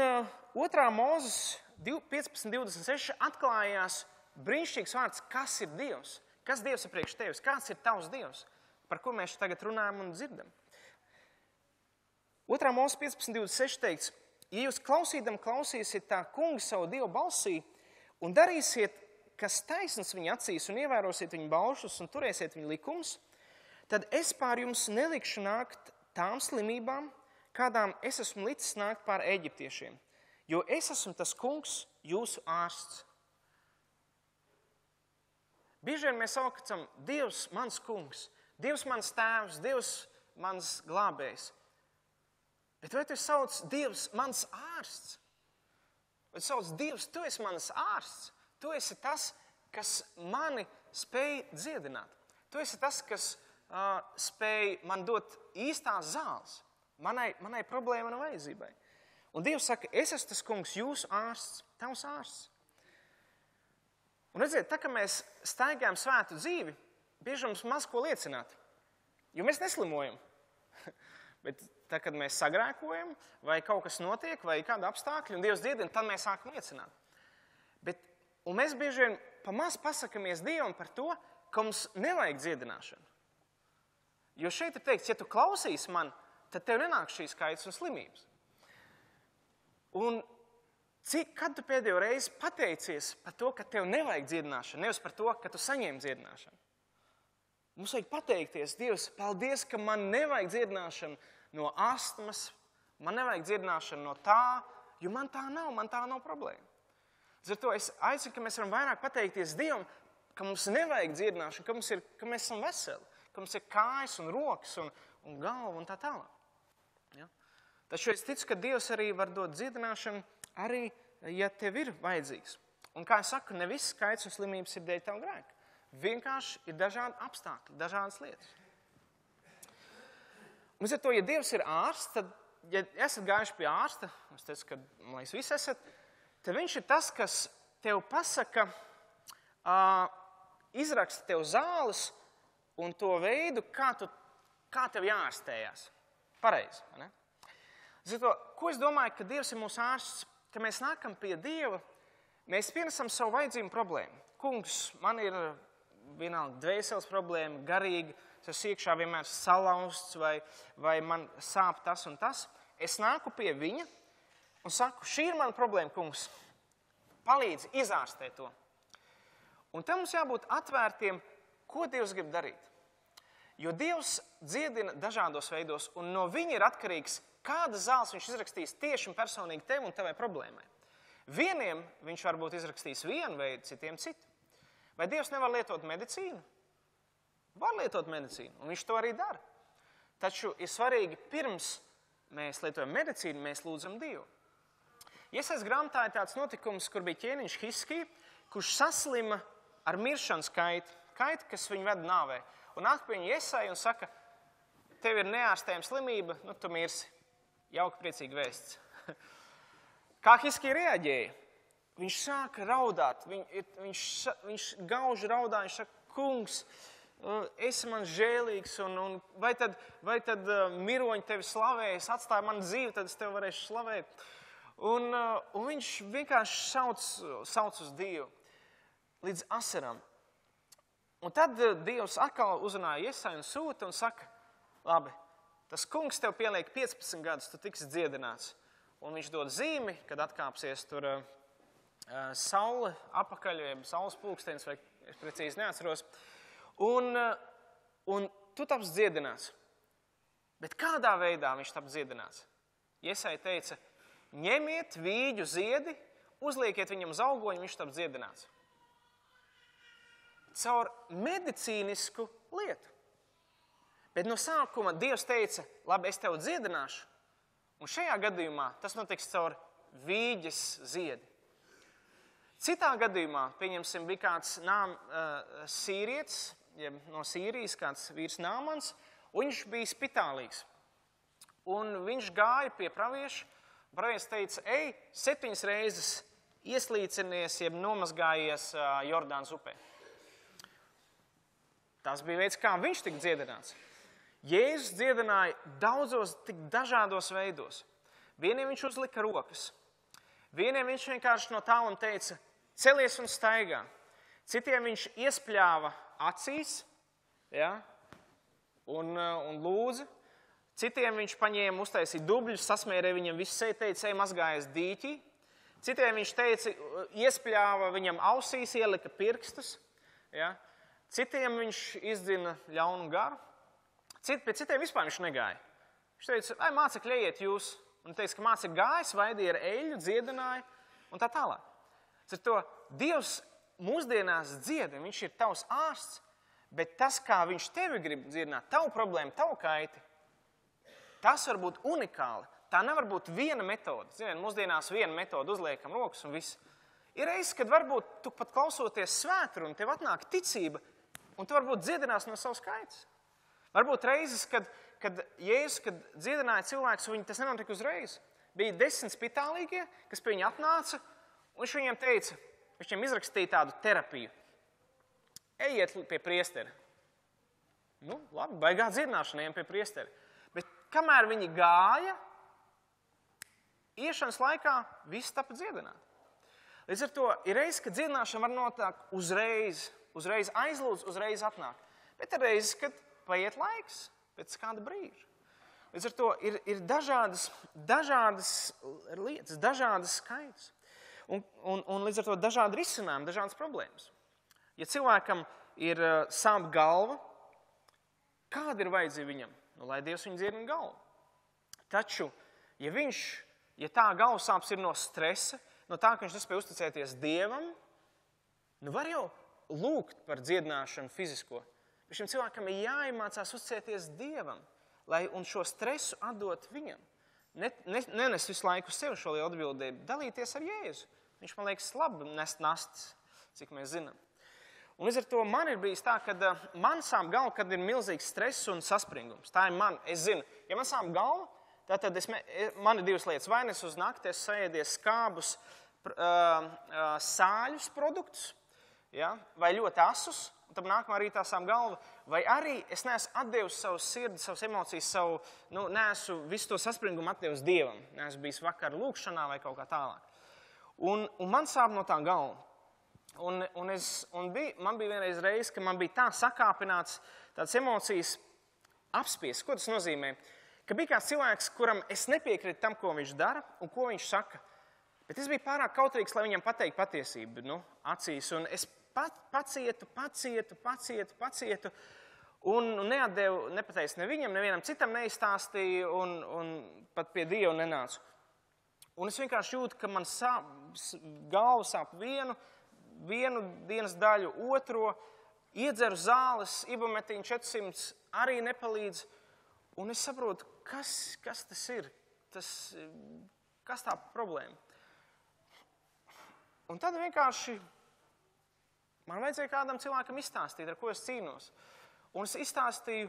2. Mūzes 15:26 atklājās brīnišķīgs vārds, kas ir Dievs? Kas Dievs ir priekš tevis? Kāds ir tavs Dievs? Par ko mēs tagad runājam un dzirdam? 2. Mūzes 15:26 teikts, ja jūs klausīsiet tā kunga savu Dievu balsī un darīsiet, kas taisns viņa acīs un ievērosiet viņa baušus un turēsiet viņa likumus, tad es pār jums nelikšu nākt tām slimībām, kādām es esmu licis nākt pār eģiptiešiem, jo es esmu tas kungs, jūsu ārsts. Bieži vien mēs saucam, Dievs mans kungs, Dievs mans tēvs, Dievs mans glābējs. Bet vai tu sauc Dievs mans ārsts? Vai tu sauc Dievs, tu esi mans ārsts? Tu esi tas, kas mani spēj dziedināt. Tu esi tas, kas spēj man dot īstās zāles manai problēmai un vajadzībai. Un Dievs saka, es esmu tas kungs, jūsu ārsts, tavs ārsts. Un redziet, tā, ka mēs staigājam svētu dzīvi, bieži mums maz ko liecināt. Jo mēs neslimojam. Bet tā, kad mēs sagrēkojam, vai kaut kas notiek, vai kāda apstākļa, un Dievs dziedina, tad mēs sākam liecināt. Un mēs bieži vien pa maz pasakamies Dievam par to, ka mums nevajag dziedināšanu. Jo šeit ir teikts, ja tu klausīsi man, tad tev nenāk šīs kaitas un slimības. Un kad tu pēdējo reizi pateicies par to, ka tev nevajag dziedināšanu, nevis par to, ka tu saņēmi dziedināšanu? Mums vajag pateikties, Dievs, paldies, ka man nevajag dziedināšanu no astmas, man nevajag dziedināšanu no tā, jo man tā nav problēma. Ar to es aicinu, ka mēs varam vairāk pateikties Dievam, ka mums nevajag dziedināšanu, ka mēs esam veseli, ka mums ir kājas un rokas un galva un tā tālāk. Ja? Taču es ticu, ka Dievs arī var dot dziedināšanu, arī, ja tev ir vajadzīgs. Un kā es saku, ne viss kaitas un slimības ir dēļ tavu grēku. Vienkārši ir dažādi apstākļi, dažādas lietas. Līdz ar to, ja Dievs ir ārsts, tad, ja esat gājuši pie ārsta, es teicu, ka, lai jūs visi esat, tad viņš ir tas, kas tev pasaka, izraksta tev zāles un to veidu, kā tev jāārstējās. Pareizi, vai ne? Zato, ko es domāju, ka Dievs ir mūsu ārsts, ka mēs nākam pie Dieva, mēs pienesam savu vajadzību problēmu. Kungs, man ir vienalga dvēseles problēma, garīgi, tas iekšā vienmēr salauzts vai man sāp tas un tas. Es nāku pie viņa un saku, šī ir mana problēma, kungs, palīdzi izārstēt to. Un tam mums jābūt atvērtiem, ko Dievs grib darīt. Jo Dievs dziedina dažādos veidos, un no viņa ir atkarīgs, kādas zāles viņš izrakstīs tieši un personīgi tev un tavai problēmai. Vieniem viņš varbūt izrakstīs vienu veidu, citiem citu. Vai Dievs nevar lietot medicīnu? Var lietot medicīnu, un viņš to arī dara. Taču ir svarīgi, pirms mēs lietojam medicīnu, mēs lūdzam Dievu. Iesaist grāmatā ir tāds notikums, kur bija ķēniņš Hiskija, kurš saslima ar miršanas kaiti, kas viņu ved nāvē. Un nāk pie viņa Iesaja un saka, tev ir neārstējama slimība, tu mirsi. Jauka priecīga vēsts. Kā Hiskija reaģēja? Viņš sāka raudāt, viņš gauži raudā, viņš saka, kungs, esi man žēlīgs, un vai tad miroņi tevi slavējas, atstāja man dzīvi, tad es tevi varēšu slavēt. Un viņš vienkārši sauc uz Dievu līdz asaram. Un tad Dievs atkal uzrunāja Iesaju un sūta un saka, labi, tas kungs tev pieliek 15 gadus, tu tiksi dziedināts. Un viņš dod zīmi, kad atkāpsies tur saule apakaļ, saules pulkstenis, vai es precīzi neatceros. Un tu taps dziedināts. Bet kādā veidā viņš taps dziedināts? Iesaja teica, ņemiet vīģu ziedi, uzliekiet viņam uz augoņu, viņš taps dziedināts. Caur medicīnisku lietu. Bet no sākuma Dievs teica, labi, es tev dziedināšu, un šajā gadījumā tas notiks caur vīģes ziedi. Citā gadījumā, pieņemsim, bija kāds sīrietis, no Sīrijas, kāds vīrs Nāmans, un viņš bija spitālīgs. Un viņš gāja pie pravieša, pravietis teica, 7 reizes ieslīcinies, nomazgājies Jordānas upē. Tas bija veids, kā viņš tika dziedināts. Jēzus dziedināja daudzos, tik dažādos veidos. Vieniem viņš uzlika rokas. Vieniem viņš vienkārši no tāluma teica, celies un staigā. Citiem viņš iespļāva acīs, ja, un lūdza. Citiem viņš paņēma, uztaisīja dubļus, sasmērēja viņam visu seju, teica, mazgājies dīķī. Citiem viņš teica, iespļāva viņam ausīs, ielika pirkstus. Ja. Citiem viņš izdzina ļaunu garu. Pie citiem vispār viņš negāja. Viņš teica, mācekļi, ejiet jūs. Un teica, ka mācekļi gājas, vaidīja ar eļļu, dziedināja un tā tālāk. Ar to Dievs mūsdienās dziedina, viņš ir tavs ārsts, bet tas, kā viņš tevi grib dziedināt, tavu problēmu, tavu kaiti, tas var būt unikāli. Tā nevar būt viena metode. Ziniet, mūsdienās viena metode uzliekam rokas un viss. Ir reizes, kad varbūt tu pat klausoties svētru un tev atnāk ticība, un tu varbūt dziedinās no savas kaitas. Varbūt reizes, kad Jēzus, kad dziedināja cilvēkus, tas nenotika uzreiz. Bija 10 spitālīgie, kas pie viņa atnāca, un viņš viņiem teica, viņiem izrakstīja tādu terapiju. Ejiet pie priestera. Nu, labi, baigā dziedināšana, ejam pie priestera. Bet kamēr viņi gāja, iešanas laikā viss tapa dziedināt. Līdz ar to ir reizes, ka dziedināšana var notikt uzreiz aizlūdz, uzreiz atnāk. Bet ir reizes, kad paiet laiks pēc kāda brīža. Līdz ar to ir dažādas lietas, dažādas skaits. Un līdz ar to dažādi risinājumi, dažādas problēmas. Ja cilvēkam ir sāp galva, kāda ir vajadzība viņam? Nu, lai Dievs viņu dziedina galvu. Taču, ja tā galvas sāpes ir no stresa, no tā, ka viņš nespēja uzticēties Dievam, nu var jau lūgt par dziedināšanu fizisko. Bet šim cilvēkam ir jāiemācās uzticēties Dievam, un šo stresu atdot viņam. Nenes visu laiku sev šo lielu atbildību, dalīties ar Jēzu. Viņš, man liekas, labi nest nastas, cik mēs zinām. Un līdz ar to man ir bijis tā, ka man sāp galva, kad ir milzīgs stress un saspringums. Tā ir man. Es zinu, ja man sāp galva, tad man ir divas lietas. Vai es uz nakti esmu saēdies skābus sāļus produktus, ja? Vai ļoti asus, un tad nākamā rītā sāp galva. Vai arī es neesmu atdevis savu sirdi, savas emocijas, neesmu visu to saspringumu atdevis Dievam. Neesmu bijis vakar lūkšanā vai kaut kā tālāk. Un man sāp no tā galva. Man bija vienreiz reize, ka man bija tā sakāpināts tādas emocijas apspies. Ko tas nozīmē? Ka bija kāds cilvēks, kuram es nepiekrītu tam, ko viņš dara un ko viņš saka. Bet es biju pārāk kautrīgs, lai viņam pateiktu patiesību, acīs. Un es pacietu un nepateicu ne viņam, nevienam citam neizstāstīju un pat pie Dieva nenācu. Un es vienkārši jūtu, ka man galva sāp vienu dienas daļu, otro, iedzeru zāles, ibumetīnu 400 arī nepalīdz. Un es saprotu, kas tas ir, kas tā problēma. Un tad vienkārši man vajadzēja kādam cilvēkam izstāstīt, ar ko es cīnos. Un es izstāstīju,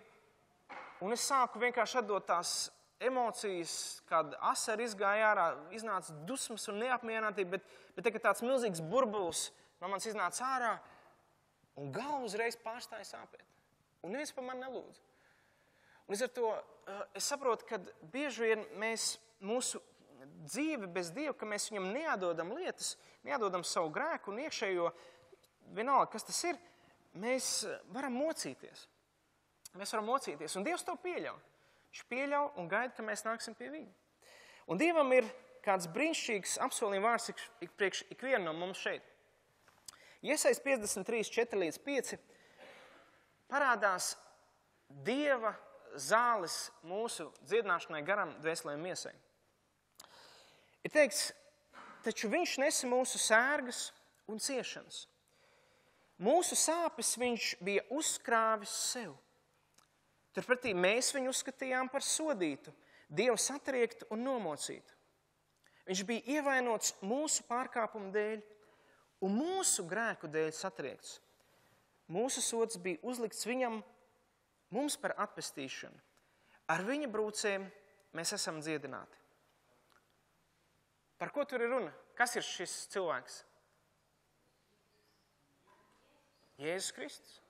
un es sāku vienkārši atdot tās emocijas, kad asari izgāja ārā, iznāca dusmas un neapmierinātība, bet tagad tāds milzīgs burbulis no manis iznāca ārā, un galva uzreiz pārstāja sāpēt. Un neviens par mani nelūdz. Un līdz ar to es saprotu, ka bieži vien mūsu dzīve bez Dieva, ka mēs viņam neatdodam lietas, neatdodam savu grēku un iekšējo, vienalga, kas tas ir, mēs varam mocīties. Mēs varam mocīties, un Dievs to pieļauj. Viņš pieļauj un gaida, ka mēs nāksim pie viņa. Un Dievam ir kāds brīnišķīgs apsolījuma vārds priekš ikvienu no mums šeit. Iesajas 53, 4-5 parādās Dieva zāles mūsu dziedināšanai garam, dvēselē un miesai. Ir teikts, taču viņš nesa mūsu sērgas un ciešanas. Mūsu sāpes viņš bija uzkrāvis sev. Turpretī mēs viņu uzskatījām par sodītu, Dievu satriektu un nomocītu. Viņš bija ievainots mūsu pārkāpumu dēļ un mūsu grēku dēļ satriekts. Mūsu sods bija uzlikts viņam, mums par atpestīšanu. Ar viņa brūcēm mēs esam dziedināti. Par ko tur ir runa? Kas ir šis cilvēks? Jēzus Kristus.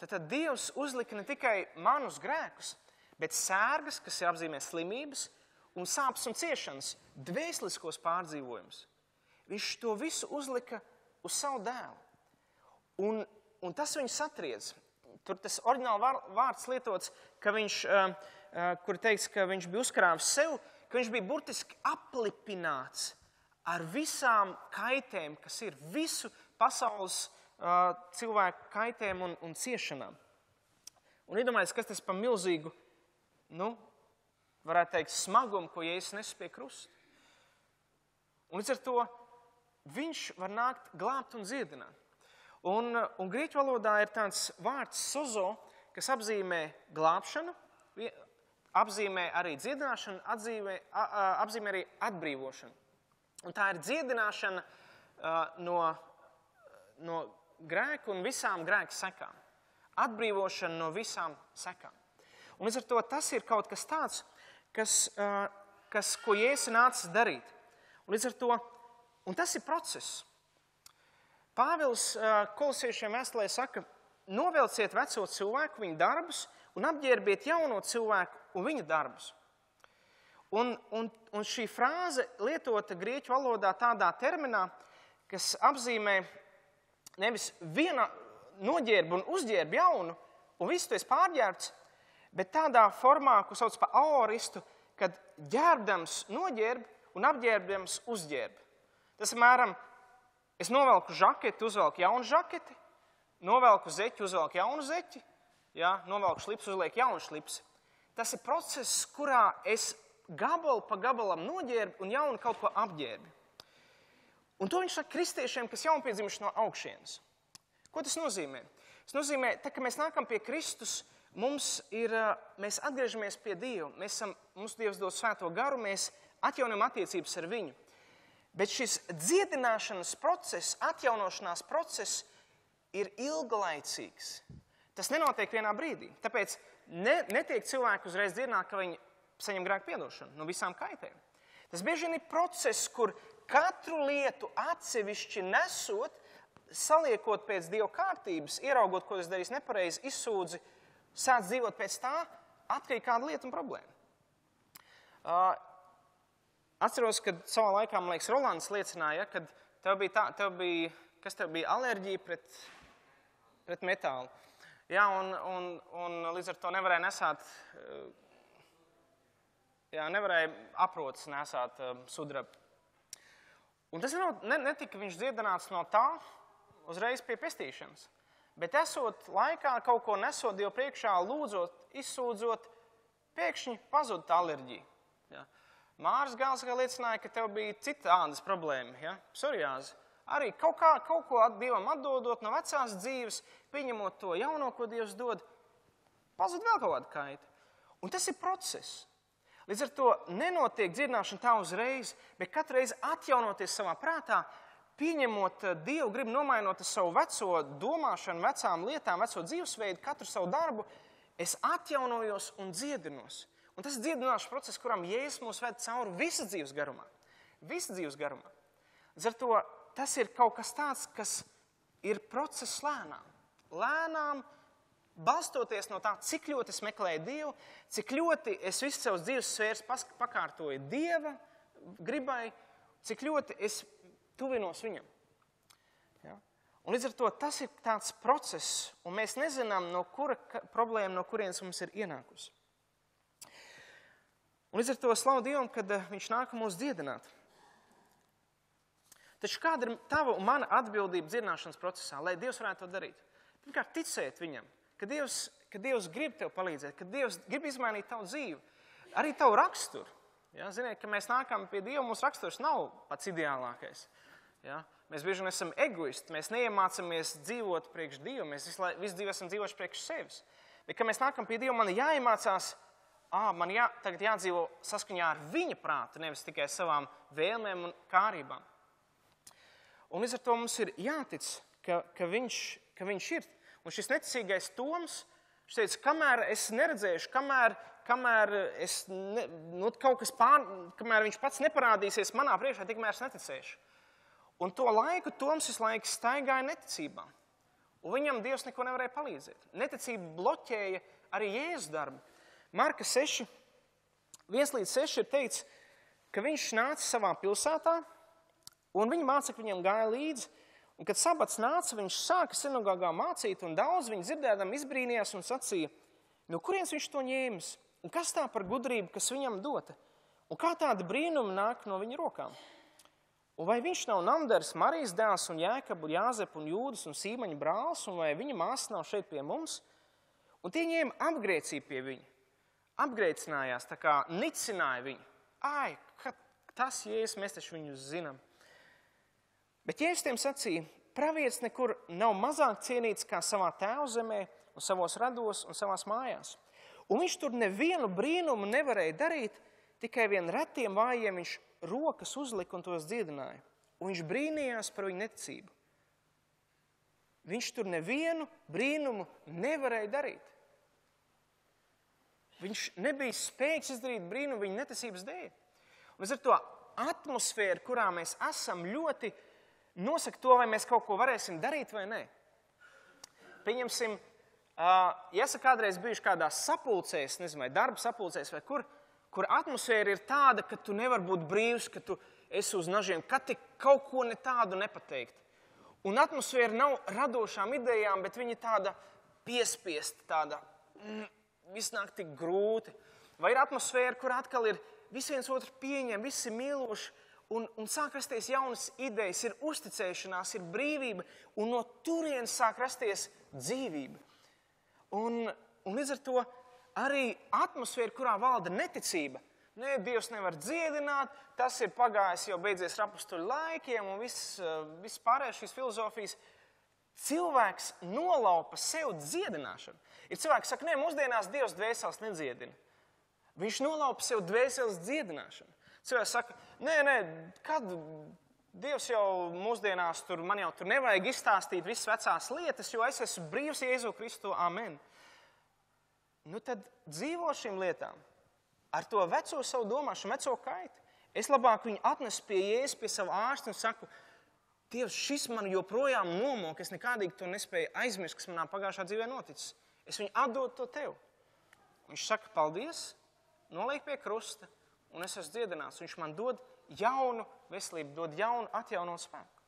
Tad Dievs uzlika ne tikai manus grēkus, bet sērgas, kas ir apzīmē slimības, un sāpes un ciešanas, dvēseliskos pārdzīvojumus. Viņš to visu uzlika uz savu dēlu. Un tas viņu satriedz. Tur tas oriģināli vārds lietots, ka viņš, kur teikts, ka viņš bija uzkrāvis sev, ka viņš bija burtiski aplipināts ar visām kaitēm, kas ir visu pasaules cilvēku kaitēm un ciešanām. Un iedomājies, kas tas par milzīgu, varētu teikt, smagumu, ko Jēzus nes pie krusta. Un līdz ar to viņš var nākt glābt un dziedināt. Un grieķu valodā ir tāds vārds sozo, kas apzīmē glābšanu, apzīmē arī dziedināšanu, apzīmē arī atbrīvošanu. Un tā ir dziedināšana no grēka un visām grēka sekām. Atbrīvošana no visām sekām. Un līdz ar to tas ir kaut kas tāds, ko Jēzus nācis darīt. Un līdz ar to, un tas ir process. Pāvils kolosiešiem vēstulē saka, novelciet veco cilvēku, viņa darbus, un apģērbiet jauno cilvēku un viņa darbus. Un šī frāze lietota grieķu valodā tādā terminā, kas apzīmē nevis viena noģērbu un uzģērbu jaunu, un visu tu esi pārģērbts, bet tādā formā, ko sauc par aoristu, kad ģērbdams noģērb un apģērbdams uzģērb. Tas, piemēram, es novelku žaketi, uzvelku jaunu žaketi, novelku zeķi, uzvelku jaunu zeķi, novelku šlipsi, uzlieku jaunu šlipsi. Tas ir process, kurā es gabalu pa gabalam noģērbu un jaunu kaut ko apģērbi. Un to viņš saka kristiešiem, kas jaunpiedzimuši no augšienes. Ko tas nozīmē? Tas nozīmē, tā, ka mēs nākam pie Kristus, mēs atgriežamies pie Dieva, mums Dievs dod svēto garu, mēs atjaunam attiecības ar viņu. Bet šis dziedināšanas process, atjaunošanās process ir ilglaicīgs. Tas nenotiek vienā brīdī. Tāpēc netiek cilvēki uzreiz dziedināti, ka viņi saņem grēku piedošanu no visām kaitēm. Tas bieži vien ir process, kur katru lietu atsevišķi nesot, saliekot pēc Dieva kārtības, ieraugot, ko es darīju nepareizi, izsūdzi, sāc dzīvot pēc tā, atkrīt kāda lieta un problēma. Atceros, kad savā laikā, man liekas, Rolands liecināja, kad tev bija alerģija pret metālu. Jā, un līdz ar to nevarēja aproces nesāt sudrabu. Un tas netika viņš dziedināts no tā uzreiz pie pestīšanas. Bet esot laikā, kaut ko nesot Dievu priekšā, lūdzot, izsūdzot, pēkšņi pazud tā alerģija. Ja. Māris Gāls liecināja, ka tev bija cita ādas problēma, psoriāze. Arī kaut ko Dievam atdodot no vecās dzīves, pieņemot to jauno, ko Dievs dod, pazud vēl kaut kādu kaitu. Un tas ir process. Līdz ar to nenotiek dziedināšana tā uzreiz, bet katru reizi atjaunoties savā prātā, pieņemot Dievu, grib nomainot savu veco domāšanu, vecām lietām, veco dzīvesveidu, katru savu darbu, es atjaunojos un dziedinos. Un tas ir dziedināšanas process, kuram Jēzus mūs ved cauri visas dzīves garumā. Visas dzīves garumā. Līdz ar to tas ir kaut kas tāds, kas ir process lēnām. Lēnām, balstoties no tā, cik ļoti es meklēju Dievu, cik ļoti es visu savus dzīves sfēras pakārtoju Dieva gribai, cik ļoti es tuvinos viņam. Ja? Un līdz ar to tas ir tāds process, un mēs nezinām, no kura problēma, no kurienes mums ir ienākusi. Un līdz ar to slavu Dievam, kad viņš nāk mūs dziedināt. Taču kāda ir tava un mana atbildība dziedināšanas procesā, lai Dievs varētu to darīt? Pirmkārt, ticēt viņam, ka Dievs grib tev palīdzēt, ka Dievs grib izmainīt tavu dzīvi, arī tavu raksturu. Ja? Ziniet, ka mēs nākam pie Dieva, mūsu raksturs nav pats ideālākais. Ja? Mēs bieži vien esam egoisti, mēs neiemācamies dzīvot priekš Dievu, mēs visu dzīvi esam dzīvojuši priekš sevis. Bet, kad mēs nākam pie Dieva, man jāiemācās, man tagad jādzīvo saskaņā ar viņa prātu, nevis tikai savām vēlmēm un kārībām. Un līdz ar to mums ir jātic, ka viņš ir. Un šis neticīgais Toms, viņš teica, kamēr es neredzēšu, kamēr viņš pats neparādīsies manā priekšā, tikmēr es neticēšu. Un to laiku Toms visu laiku staigāja neticībā. Un viņam Dievs neko nevarēja palīdzēt. Neticība bloķēja arī Jēzus darbu. Marka 6, 1-6 ir teikts, ka viņš nāca savā pilsētā, un viņa mācekļi viņam gāja līdzi, un kad sabats nāca, viņš sāka sinagogā mācīt, un daudz viņi dzirdēdam izbrīnījās un sacīja, no kurienes viņš to ņēmis, un kas tā par gudrību, kas viņam dota, un kā tāda brīnuma nāk no viņa rokām. Un vai viņš nav Namdaras, Marijas dēls, un Jēkabu, Jāzepu, un Jūdas, un Sīmaņa brālis, un vai viņa māsa nav šeit pie mums? Un tie ņēma apgrēcību pie viņa. Apgrēcinājās, tā kā nicināja viņu. Tas Jēzus, mēs taču viņu zinām. Bet Jēzus tiem sacīja, pravietis nekur nav mazāk cienīts kā savā tēvzemē, un savos rados un savās mājās. Un viņš tur nevienu brīnumu nevarēja darīt, tikai vien retiem vājiem viņš rokas uzlika un tos dziedināja. Un viņš brīnījās par viņu neticību. Viņš tur nevienu brīnumu nevarēja darīt. Viņš nebija spējīgs izdarīt brīnumu viņa neticības dēļ. Un līdz ar to atmosfēru, kurā mēs esam, ļoti nosaka to, vai mēs kaut ko varēsim darīt vai nē. Pieņemsim, ja esat kādreiz bijuši kādās sapulcēs, nezinu, vai darba sapulcēs, vai kur atmosfēra ir tāda, ka tu nevar būt brīvs, ka tu esi uz nažiem, ka tik kaut ko ne tādu nepateikt. Un atmosfēra nav radošām idejām, bet viņa tāda piespiesta, tāda, viss nāk tik grūti. Vai ir atmosfēra, kur atkal ir visi viens otru pieņem, visi mīloši, un sāk rasties jaunas idejas, ir uzticēšanās, ir brīvība, un no turienes sāk rasties dzīvība. Un līdz ar to arī atmosfēra, kurā valda neticība, ne, Dievs nevar dziedināt, tas ir pagājis jau beidzies ar apustuļu laikiem un viss pārējais šīs filozofijas. Cilvēks nolaupa sev dziedināšanu. Ir cilvēki, saka, ne, mūsdienās Dievs dvēseles nedziedina. Viņš nolaupa sev dvēseles dziedināšanu. Cilvēks saka, nē, kad Dievs jau mūsdienās man jau tur nevajag izstāstīt visas vecās lietas, jo es esmu brīvs Jēzu Kristu, amen. Nu tad dzīvo šīm lietām. Ar to veco savu domāšanu, veco kaiti. Es labāk viņu atnesu pie Jēzus, pie savu ārstu un saku, Dievs, šis man joprojām nomok, es nekādīgi to nespēju aizmirst, kas manā pagājušā dzīvē noticis. Es viņu atdodu to tev. Viņš saka, paldies, noliek pie krusta, un es esmu dziedināts. Viņš man dod jaunu veselību, dod jaunu atjaunot spēku.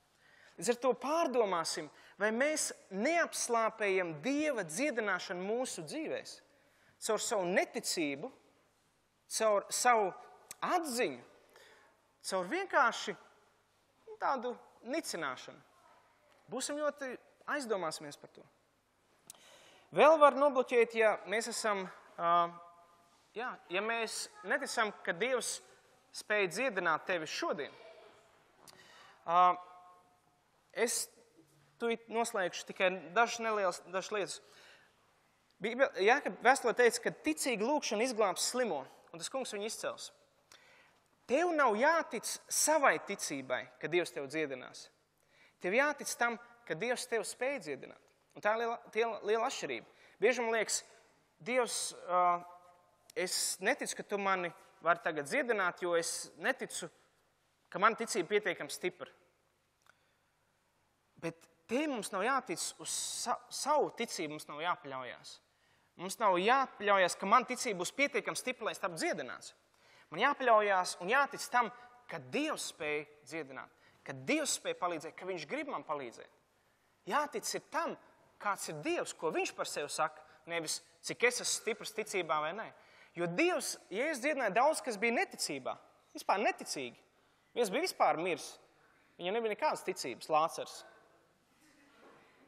Līdz ar to pārdomāsim, vai mēs neapslāpējam Dieva dziedināšanu mūsu dzīvēs. Caur savu neticību, caur savu atziņu, caur vienkārši tādu nicināšanu. Būsim ļoti aizdomāsimies par to. Vēl var nobloķēt, ja mēs esam, ja mēs neticam, ka Dievs spēj dziedināt tevi šodien. Es noslēgšu tikai dažas lietas. Jākab vēstulē teica, ka ticīga lūkšana izglābs slimo, un tas kungs viņu izcels. Tev nav jātic savai ticībai, ka Dievs tev dziedinās. Tev jātic tam, ka Dievs tev spēj dziedināt. Un tā ir liela atšķirība. Bieži man liekas, Dievs, es neticu, ka tu mani vari tagad dziedināt, jo es neticu, ka mana ticība pietiekami stipra. Bet te mums nav jātic uz savu ticību, mums nav jāpaļaujās. Mums nav jāpaļaujās, ka mana ticība būs pietiekami stipra, lai es tapu dziedināts. Man jāpaļaujās un jātic tam, ka Dievs spēj dziedināt, ka Dievs spēj palīdzēt, ka Viņš grib man palīdzēt. Jātic ir tam, kāds ir Dievs, ko Viņš par sevi saka, nevis cik es esmu stiprs ticībā vai nē. Jo Dievs, Jēzus dziedināja daudz, kas bija neticībā, vispār neticīgi. Viens bija vispār mirs, viņam nebija nekādas ticības, Lācars.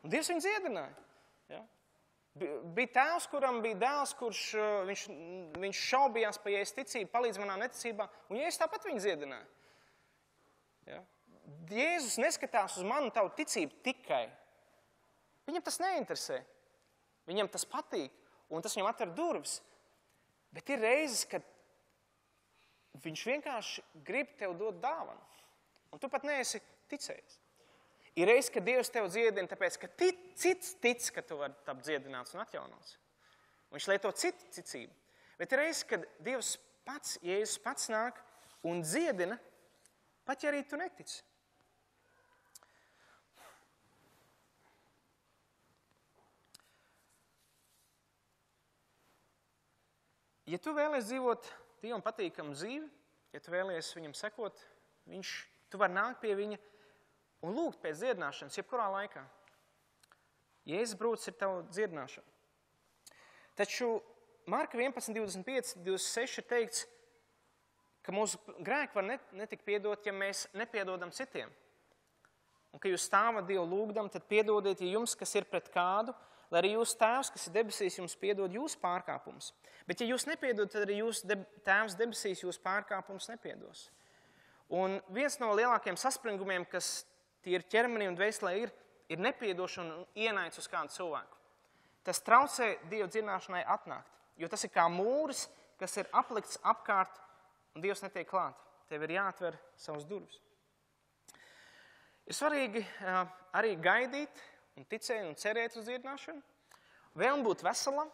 Un Dievs viņu dziedināja. Ja? Bija tēvs, kuram bija dēls, kurš viņš šaubījās par Jēzus ticību, palīdz manā neticībā, un Jēzus tāpat viņu dziedināja. Ja? Jēzus neskatās uz manu tavu ticību tikai. Viņam tas neinteresē. Viņam tas patīk, un tas viņam atver durvis. Bet ir reizes, kad viņš vienkārši grib tev dot dāvanu, un tu pat neesi ticējis. Ir reizes, kad Dievs tev dziedina, tāpēc, ka cits tic, ka tu vari tapt dziedināts un atjaunots. Viņš lieto citu ticību. Bet ir reizes, kad Dievs pats, Jēzus pats nāk un dziedina, pat ja arī tu netici. Ja tu vēlies dzīvot Dievam patīkamu dzīvi, ja tu vēlies viņam sekot, tu vari nākt pie viņa un lūgt pēc dziedināšanas, jebkurā laikā. Jēzus brūcis ir tavu dziedināšanu. Taču Marka 11, 25, 26 ir teikts, ka mūsu grēki var netikt piedot, ja mēs nepiedodam citiem. Un ka jūs stāvat Dievu lūgdam, tad piedodiet, ja jums, kas ir pret kādu, lai arī jūsu tēvs, kas ir debesīs, jums piedod jūsu pārkāpumus. Bet ja jūs nepiedodat, tad arī jūsu tēvs debesīs jūsu pārkāpumus nepiedos. Un viens no lielākiem saspringumiem, kas tīri ķermenī un dvēselē ir nepiedošana un ienaids uz kādu cilvēku. Tas traucē Dieva dziedināšanai atnākt, jo tas ir kā mūris, kas ir aplikts apkārt un Dievs netiek klāt. Tev ir jāatver savas durvis. Ir svarīgi arī gaidīt un ticēt un cerēt uz dziedināšanu, vēlm būt veselam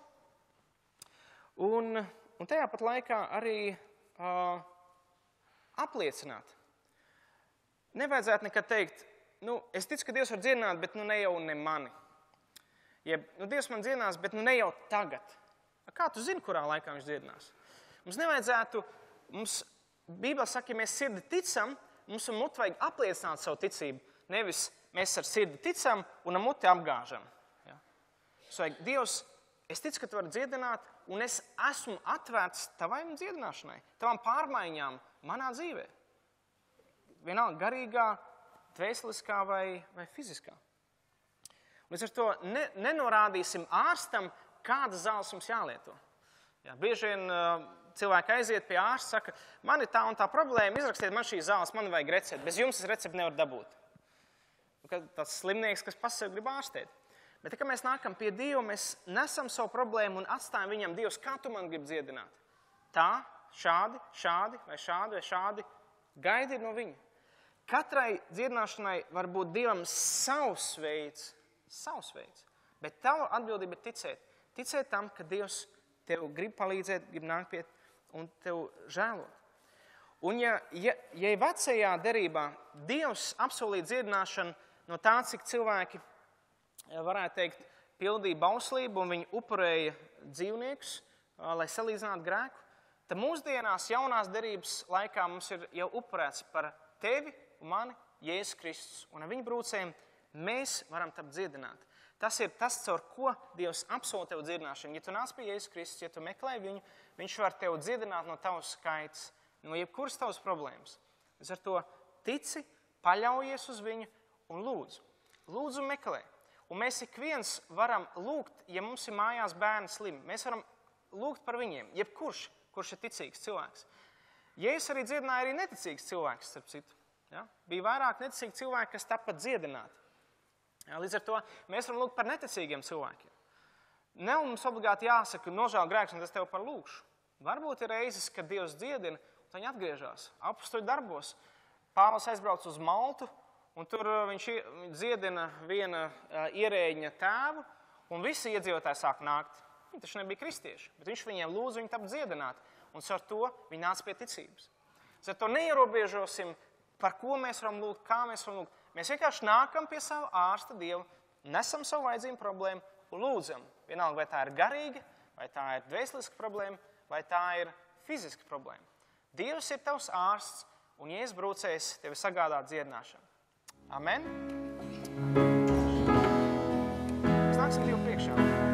un tajā pat laikā arī apliecināt. Nevajadzētu nekad teikt, es ticu, ka Dievs var dziedināt, bet ne jau ne mani. Dievs man dziedinās, bet ne jau tagad. Kā tu zini, kurā laikā viņš dziedinās? Mums nevajadzētu, Bībelē saka, ja mēs sirdi ticam, mums ar muti vajag apliecināt savu ticību. Nevis mēs ar sirdi ticam un ar muti apgāžam. Ja? Dievs, es ticu, ka tu vari dziedināt, un es esmu atvērts tavai dziedināšanai, tavām pārmaiņām manā dzīvē. Vienalga garīgā, dvēseliskā vai fiziskā. Līdz ar to nenorādīsim ārstam, kādas zāles mums jālieto. Bieži vien cilvēki aiziet pie ārsta, saka, man ir tā un tā problēma, izrakstiet man šīs zāles, man vajag recepti. Bez jums es recepti nevaru dabūt. Tas slimnieks, kas pats sev grib ārstēt. Bet, kad mēs nākam pie Dieva, mēs nesam savu problēmu un atstājam viņam, Dievs, kā tu man gribi dziedināt? Tā, šādi, vai šādi. Gaidi no viņa. Katrai dziedināšanai var būt Dievam savs veids. Bet tava atbildība ir ticēt. Ticēt tam, ka Dievs tev grib palīdzēt, grib nākt pie un tev žēlot. Un ja vecajā derībā Dievs apsolīja dziedināšanu no tā, cik cilvēki, varētu teikt, pildīja bauslību un viņi upurēja dzīvniekus, lai salīdzinātu grēku, tad mūsdienās jaunās derības laikā mums ir jau upurēts par tevi un mani Jēzus Kristus. Un ar viņu brūcējiem mēs varam tapt dziedināti. Tas ir tas, caur ko Dievs apsola tev dziedināšanu. Ja tu nāc pie Jēzus Kristus, ja tu meklē viņu, viņš var tev dziedināt no tavas skaitas, no jebkuras tavas problēmas. Līdz ar to tici, paļaujies uz viņu un lūdzu. Lūdzu un meklē. Un mēs ik viens varam lūgt, ja mums ir mājās bērni slimi. Mēs varam lūgt par viņiem, jebkurš, kurš ir ticīgs cilvēks. Jēzus arī dziedināja arī neticīgs cilvēks, starp citu. Ja? Bija vairāk neticīgi cilvēki, kas tāpat dziedināti. Ja, līdz ar to mēs varam lūgt par neticīgiem cilvēkiem. Nav mums obligāti jāsaka, nožēl grēks, un tas tev par lūkšu. Varbūt ir reizes, kad Dievs dziedina, un viņi atgriežās. Apstuļu darbos. Pāvils aizbrauc uz Maltu, un tur viņš dziedina viena ierēģņa tēvu, un visi iedzīvotāji sāk nākt. Viņi taču nebija kristieši, bet viņš viņiem lūdza viņu tapt dziedināt, un ar to viņi nāca pie ticības. Ar to neierobežosim, par ko mēs varam lūgt, kā mēs varam lūgt. Mēs vienkārši nākam pie sava ārsta Dievu, nesam savu vajadzību problēmu un lūdzam. Vienalga, vai tā ir garīga, vai tā ir dvēseliska problēma, vai tā ir fiziska problēma. Dievs ir tavs ārsts, un Jēzus brūcējs tevi sagādā dziedināšanu. Amen? Mēs nāksim Dievu priekšā.